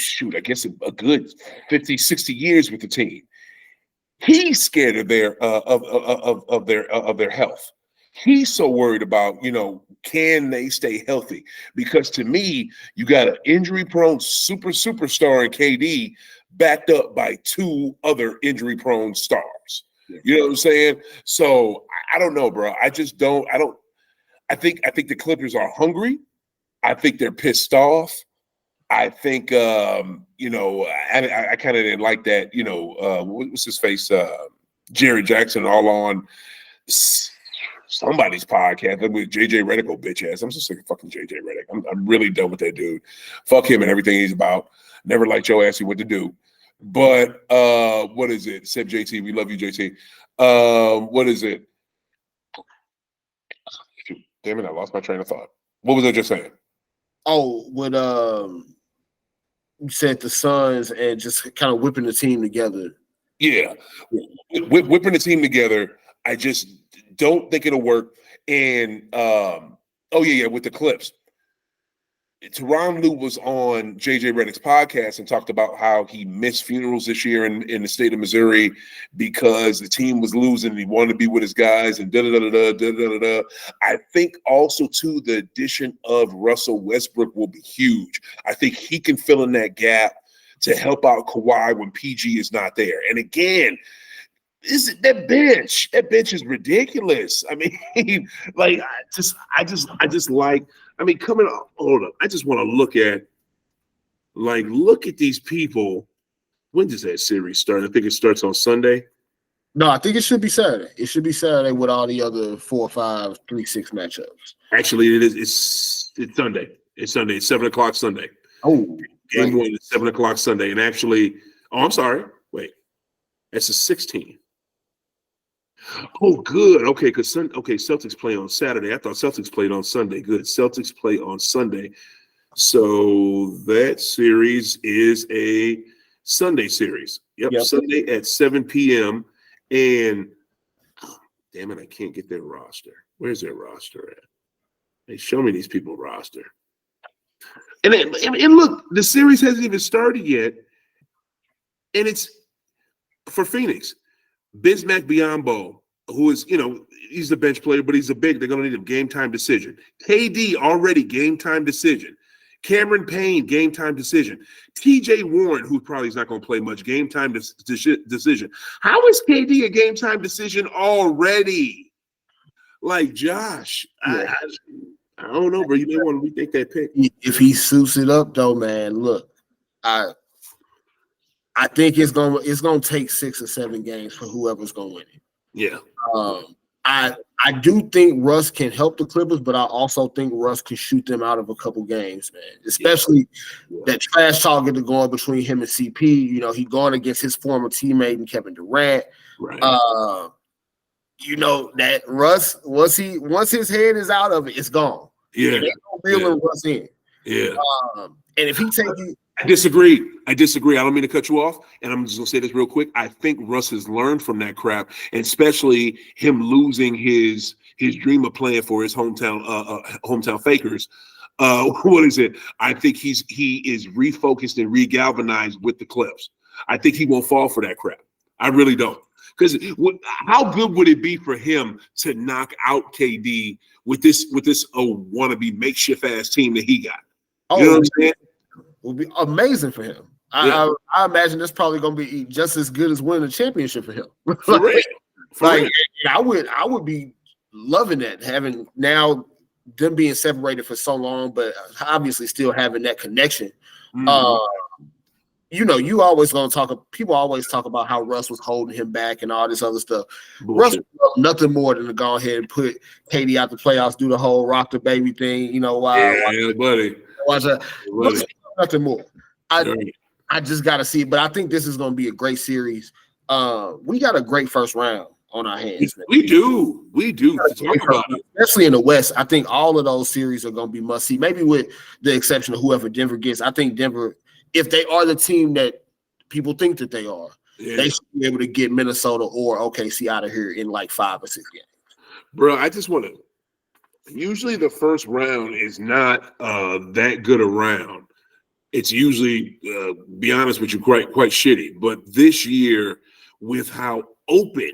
C: guess a good 50, 60 years with the team. He's scared of their health. He's so worried about, can they stay healthy? Because to me, you got an injury-prone superstar in KD backed up by 2 other injury-prone stars. You know what I'm saying? So I don't know, bro. I think the Clippers are hungry. I think they're pissed off. I think, I kind of didn't like that, what's his face? Jerry Jackson all on somebody's podcast with JJ Redick, bitch ass. I'm so sick of fucking JJ Redick. I'm really done with that dude. Fuck him and everything he's about. Never liked Joe Assey what to do. But what is it? Said JT, we love you, JT. What is it? Damn it, I lost my train of thought. What was I just saying?
A: Oh, when you said the Suns and just kind of whipping the team together.
C: Yeah, whipping the team together. I just don't think it'll work. And with the Clips. Tyronn Lue was on JJ Redick's podcast and talked about how he missed funerals this year in the state of Missouri because the team was losing and he wanted to be with his guys and da-da-da-da-da-da-da-da. I think also, too, the addition of Russell Westbrook will be huge. I think he can fill in that gap to help out Kawhi when PG is not there. And again, that bench is ridiculous. I mean, like I just like. I mean, hold up. I just want to look at these people. When does that series start? I think it starts on Sunday.
A: No, I think it should be Saturday. It should be Saturday with all the other 4, 5, 3, 6 matchups.
C: Actually, it is. It's Sunday. It's Sunday. It's 7 o'clock Sunday.
A: Oh,
C: game 1 is 7 o'clock Sunday. And actually, I'm sorry. Wait, that's a 16. Oh, good. Okay, because Celtics play on Saturday. I thought Celtics played on Sunday. Good. Celtics play on Sunday. So that series is a Sunday series. Yep. Sunday at 7 p.m. And damn it, I can't get their roster. Where's their roster at? Hey, show me these people roster. And look, the series hasn't even started yet. And it's for Phoenix. Bismack Biyombo, who is, he's the bench player, but he's a big. They're going to need a game-time decision. KD already game-time decision. Cameron Payne, game-time decision. TJ Warren, who probably is not going to play much, game-time decision. How is KD a game-time decision already? like Josh.
A: Yeah.
C: I don't know, bro. You may want to rethink that pick.
A: If he suits it up, though, man, look, I think it's gonna take 6 or 7 games for whoever's gonna win it.
C: Yeah.
A: I do think Russ can help the Clippers, but I also think Russ can shoot them out of a couple games, man. Especially that trash talking to going between him and CP. You know, he going against his former teammate and Kevin Durant.
C: Right.
A: You know that Russ once his head is out of it, it's gone.
C: Yeah.
A: They don't reeling Russ in.
C: Yeah.
A: And if he take you.
C: I disagree. I don't mean to cut you off, and I'm just gonna say this real quick. I think Russ has learned from that crap, and especially him losing his dream of playing for his hometown Fakers. What is it? I think he is refocused and regalvanized with the Clips. I think he won't fall for that crap. I really don't. Because how good would it be for him to knock out KD with this wannabe makeshift ass team that he got? You know what I'm saying?
A: Would be amazing for him. I imagine that's probably going to be just as good as winning a championship for him.
C: For real.
A: I would be loving that, having now them being separated for so long, but obviously still having that connection. Mm-hmm. You know, people always talk about how Russ was holding him back and all this other stuff.
C: Bullshit.
A: Russ nothing more than to go ahead and put KD out the playoffs, do the whole rock the baby thing. You know,
C: buddy.
A: Nothing more. I just got to see it, but I think this is going to be a great series. We got a great first round on our hands. Man.
C: We do. Talk about it.
A: Especially in the West, I think all of those series are going to be must see. Maybe with the exception of whoever Denver gets. I think Denver, if they are the team that people think that they are, they should be able to get Minnesota or OKC out of here in like 5 or 6 games.
C: Bro, I just want to. Usually, the first round is not that good a round. It's usually, be honest with you, quite shitty. But this year, with how open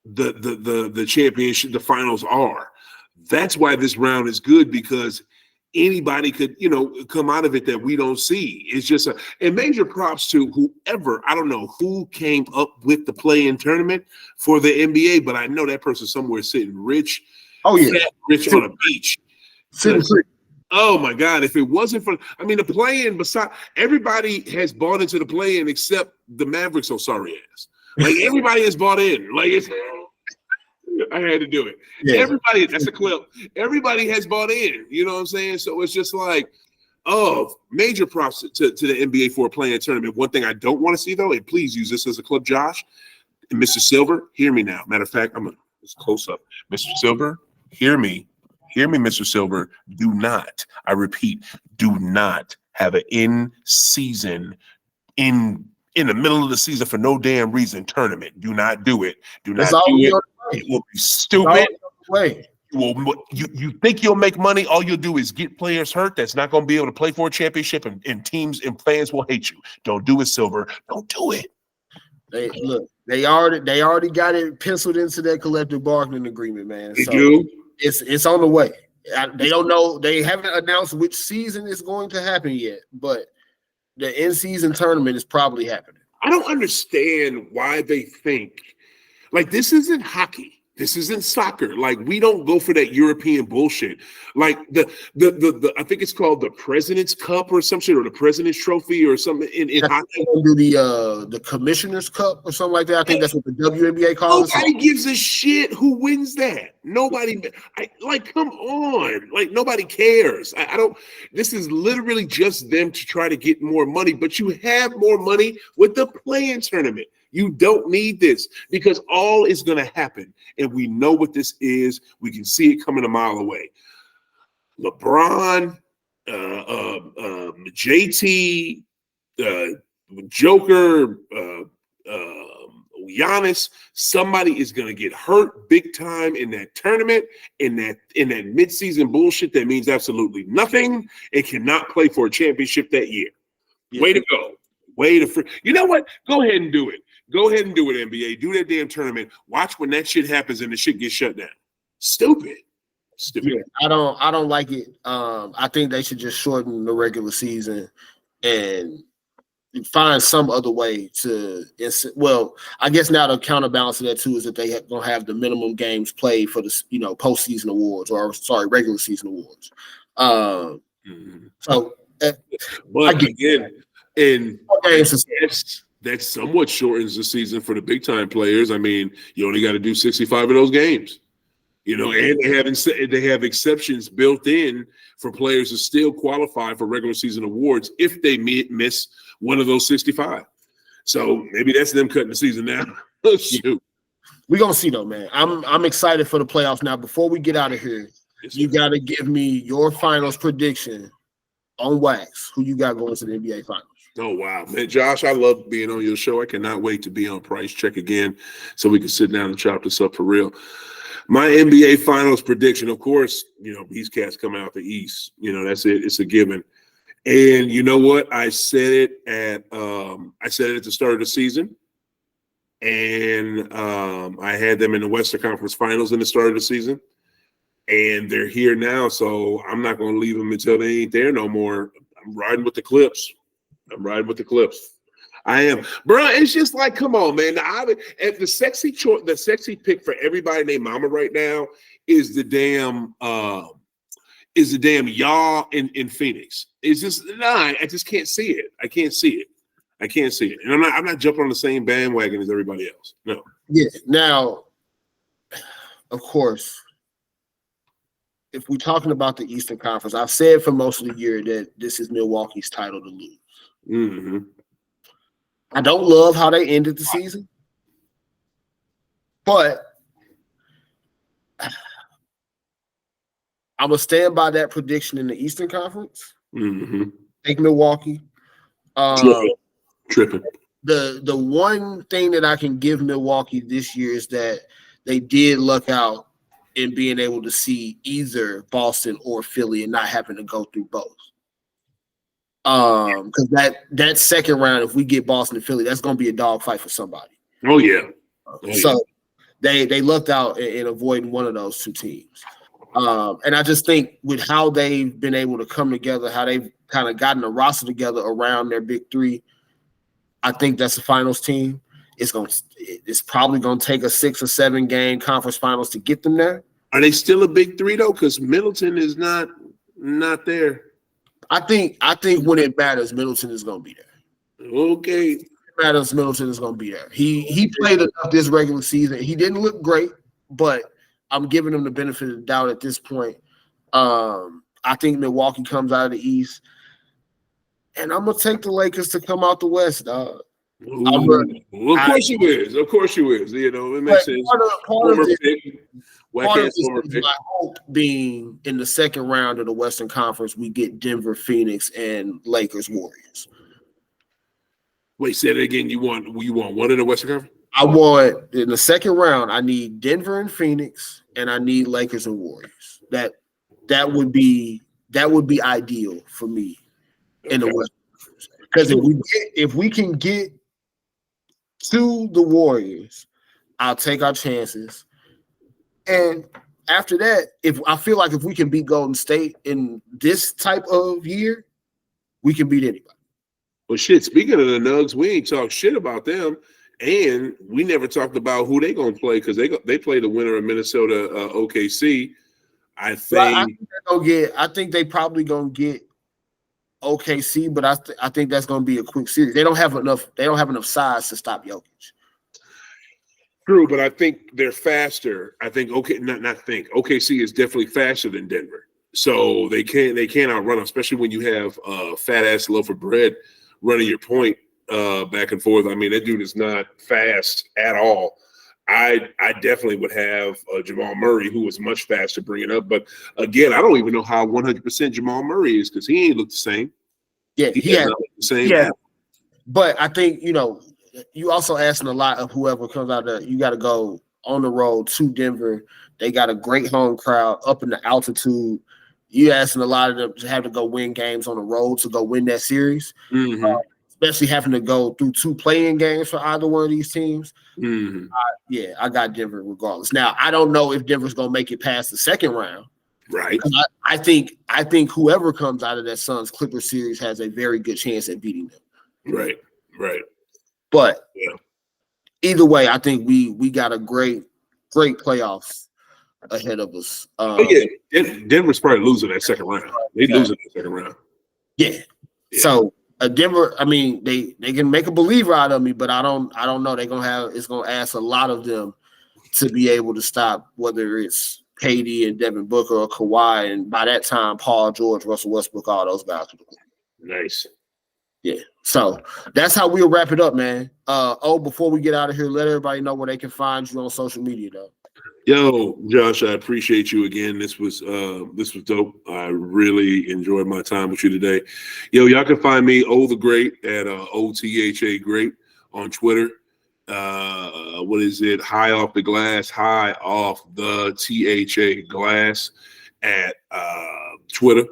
C: the championship, the finals are, that's why this round is good, because anybody could, come out of it that we don't see. It's just and major props to whoever, I don't know who came up with the play-in tournament for the NBA, but I know that person somewhere sitting rich.
A: Oh yeah,
C: rich on a beach. Oh my God! If it wasn't for, the play-in, beside everybody has bought into the play-in except the Mavericks. So sorry ass. Like everybody has bought in. Like it's. I had to do it. Yeah. Everybody, that's a clip. Everybody has bought in. You know what I'm saying? So it's just like, major props to the NBA for a play-in tournament. One thing I don't want to see though, and please use this as a clip, Josh and Mr. Silver. Hear me now. Matter of fact, I'm gonna close up. Mr. Silver, hear me. Hear me, Mr. Silver. Do not, I repeat, do not have an in-season, in the middle of the season for no damn reason tournament. Do not do it. Do not do it. It will be stupid. You think you'll make money? All you'll do is get players hurt that's not going to be able to play for a championship, and teams and fans will hate you. Don't do it, Silver. Don't do it.
A: They already got it penciled into their collective bargaining agreement, man.
C: They do.
A: It's on the way. They don't know. They haven't announced which season is going to happen yet, but the in-season tournament is probably happening.
C: I don't understand why they think like this isn't hockey. This isn't soccer. Like we don't go for that European bullshit. Like the I think it's called the President's Cup or some shit, or the President's Trophy or something in hockey.
A: Do the Commissioner's Cup or something like that. I think that's what the WNBA calls it.
C: Nobody gives a shit who wins that. Nobody. Come on. Like nobody cares. I don't. This is literally just them to try to get more money. But you have more money with the play-in tournament. You don't need this because all is going to happen. And we know what this is. We can see it coming a mile away. LeBron, JT, Joker, Giannis, somebody is going to get hurt big time in that tournament, in that midseason bullshit that means absolutely nothing. It cannot play for a championship that year. Yeah. Way to go. You know what? Go ahead and do it. Go ahead and do it, NBA. Do that damn tournament. Watch when that shit happens and the shit gets shut down. Stupid.
A: Yeah, I don't like it. I think they should just shorten the regular season and find some other way to. Well, I guess now the counterbalance to that too is that they gonna have the minimum games played for the postseason awards regular season awards. So,
B: but again, and that somewhat shortens the season for the big time players. I mean, you only got to do 65 of those games. And they have exceptions built in for players to still qualify for regular season awards if they miss one of those 65. So maybe that's them cutting the season now. Shoot.
A: We're gonna see though, man. I'm excited for the playoffs now. Before we get out of here, you got to give me your finals prediction on wax. Who you got going to the NBA finals?
B: Oh, wow, man. Josh, I love being on your show. I cannot wait to be on Price Check again so we can sit down and chop this up for real. My NBA finals prediction, of course, these cats coming out the East. That's it. It's a given. And you know what? I said it at the start of the season. And I had them in the Western Conference Finals in the start of the season. And they're here now, so I'm not going to leave them until they ain't there no more. I'm riding with the Clips. I am, bro. It's just like, come on, man. The sexy pick for everybody named Mama right now is the damn y'all in Phoenix. It's just I just can't see it. I can't see it, and I'm not jumping on the same bandwagon as everybody else. No.
A: Yeah. Now, of course, if we're talking about the Eastern Conference, I've said for most of the year that this is Milwaukee's title to lose.
B: Mm-hmm.
A: I don't love how they ended the season, but I'm going to stand by that prediction in the Eastern Conference.
B: Mm-hmm.
A: Take Milwaukee.
B: Tripping.
A: The one thing that I can give Milwaukee this year is that they did luck out in being able to see either Boston or Philly and not having to go through both. Because that second round, if we get Boston and Philly, that's going to be a dogfight for somebody.
B: Oh yeah.
A: So they lucked out in avoiding one of those two teams. And I just think with how they've been able to come together, how they've kind of gotten a roster together around their big three, I think that's the finals team. It's probably going to take a 6 or 7 game conference finals to get them there.
B: Are they still a big three though? Because Middleton is not there.
A: I think when it matters, Middleton is going to be there.
B: Okay.
A: When it matters, Middleton is going to be there. He played enough this regular season. He didn't look great, but I'm giving him the benefit of the doubt at this point. I think Milwaukee comes out of the East, and I'm gonna take the Lakers to come out the West, dog.
B: Of course you is. It makes sense.
A: Part of this is my hope being in the second round of the Western Conference, we get Denver, Phoenix, and Lakers, Warriors.
B: Wait, say that again. You want one in the Western Conference?
A: I want in the second round. I need Denver and Phoenix, and I need Lakers and Warriors. That would be ideal for me in the Western Conference. Because if we can get to the Warriors, I'll take our chances. And after that, if we can beat Golden State in this type of year, we can beat anybody.
B: Well, shit, speaking of the Nugs, we ain't talked shit about them. And we never talked about who they going to play because they play the winner of Minnesota OKC. I think they probably going to get OKC, but I think that's going to be a quick series. They don't have enough size to stop Jokic. True, but I think they're faster. I think OKC is definitely faster than Denver, so they can't outrun them, especially when you have a fat ass loaf of bread running your point back and forth. I mean, that dude is not fast at all. I definitely would have Jamal Murray, who was much faster bringing up. But again, I don't even know how 100% Jamal Murray is because he ain't look the same.
A: Yeah,
B: he has the same. Yeah,
A: but I think you also asking a lot of whoever comes out there. You got to go on the road to Denver. They got a great home crowd up in the altitude. You asking a lot of them to have to go win games on the road to go win that series.
B: Mm-hmm.
A: Especially having to go through 2 playing games for either one of these teams.
B: Mm-hmm.
A: I got Denver regardless. Now, I don't know if Denver's going to make it past the second round.
B: Right.
A: I think whoever comes out of that Suns Clippers series has a very good chance at beating them.
B: Right.
C: Right.
A: But either way, I think we got a great playoffs ahead of us.
C: Denver's probably losing that second round. They losing that second round.
A: Yeah. So Denver, I mean, they can make a believer out of me, but I don't know. It's gonna ask a lot of them to be able to stop whether it's KD and Devin Booker or Kawhi, and by that time, Paul George, Russell Westbrook, all those guys.
C: Nice.
A: Yeah. So that's how we'll wrap it up, man. Before we get out of here, let everybody know where they can find you on social media, though.
C: Yo, Josh, I appreciate you again. This was dope. I really enjoyed my time with you today. Yo, y'all can find me, the Great, at OTHA Great on Twitter. What is it? High Off the Glass, High Off the THA Glass at Twitter.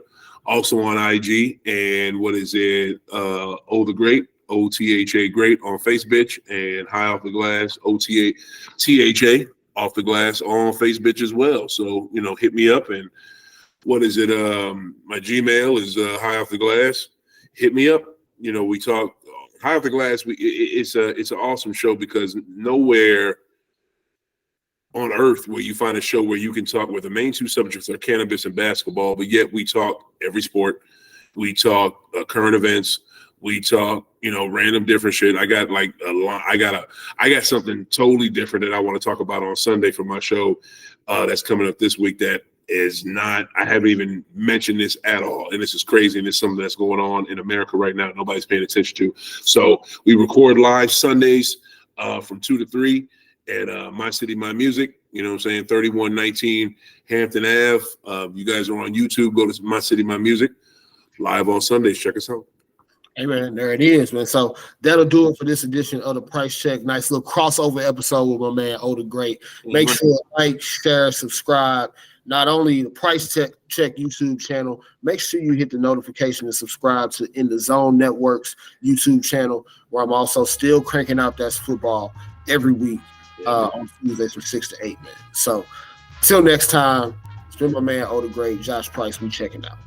C: Also on IG. And what is it? The Great, OTHA Great on Facebook, and High Off the Glass, THA Off the Glass on Facebook as well. So, hit me up. And what is it? My Gmail is High Off the Glass. Hit me up. We talk High Off the Glass. It's an awesome show because nowhere on earth where you find a show where you can talk where the main two subjects are cannabis and basketball, but yet we talk every sport. We talk current events. We talk, random different shit. I got like I got something totally different that I want to talk about on Sunday for my show that's coming up this week that is not, I haven't even mentioned this at all. And this is crazy. And it's something that's going on in America right now. Nobody's paying attention to. So we record live Sundays from 2 to 3 at My City, My Music. 3119 Hampton Ave. You guys are on YouTube. Go to My City, My Music. Live on Sundays. Check us out.
A: Hey, man, there it is, man. So that'll do it for this edition of the Price Check. Nice little crossover episode with my man, the Great. Make sure to like, share, subscribe. Not only the Price Check YouTube channel, make sure you hit the notification and subscribe to In the Zone Network's YouTube channel, where I'm also still cranking out That's Football every week on Tuesdays from 6 to 8, man. So till next time, it's been my man, the Great, Josh Price. We checking out.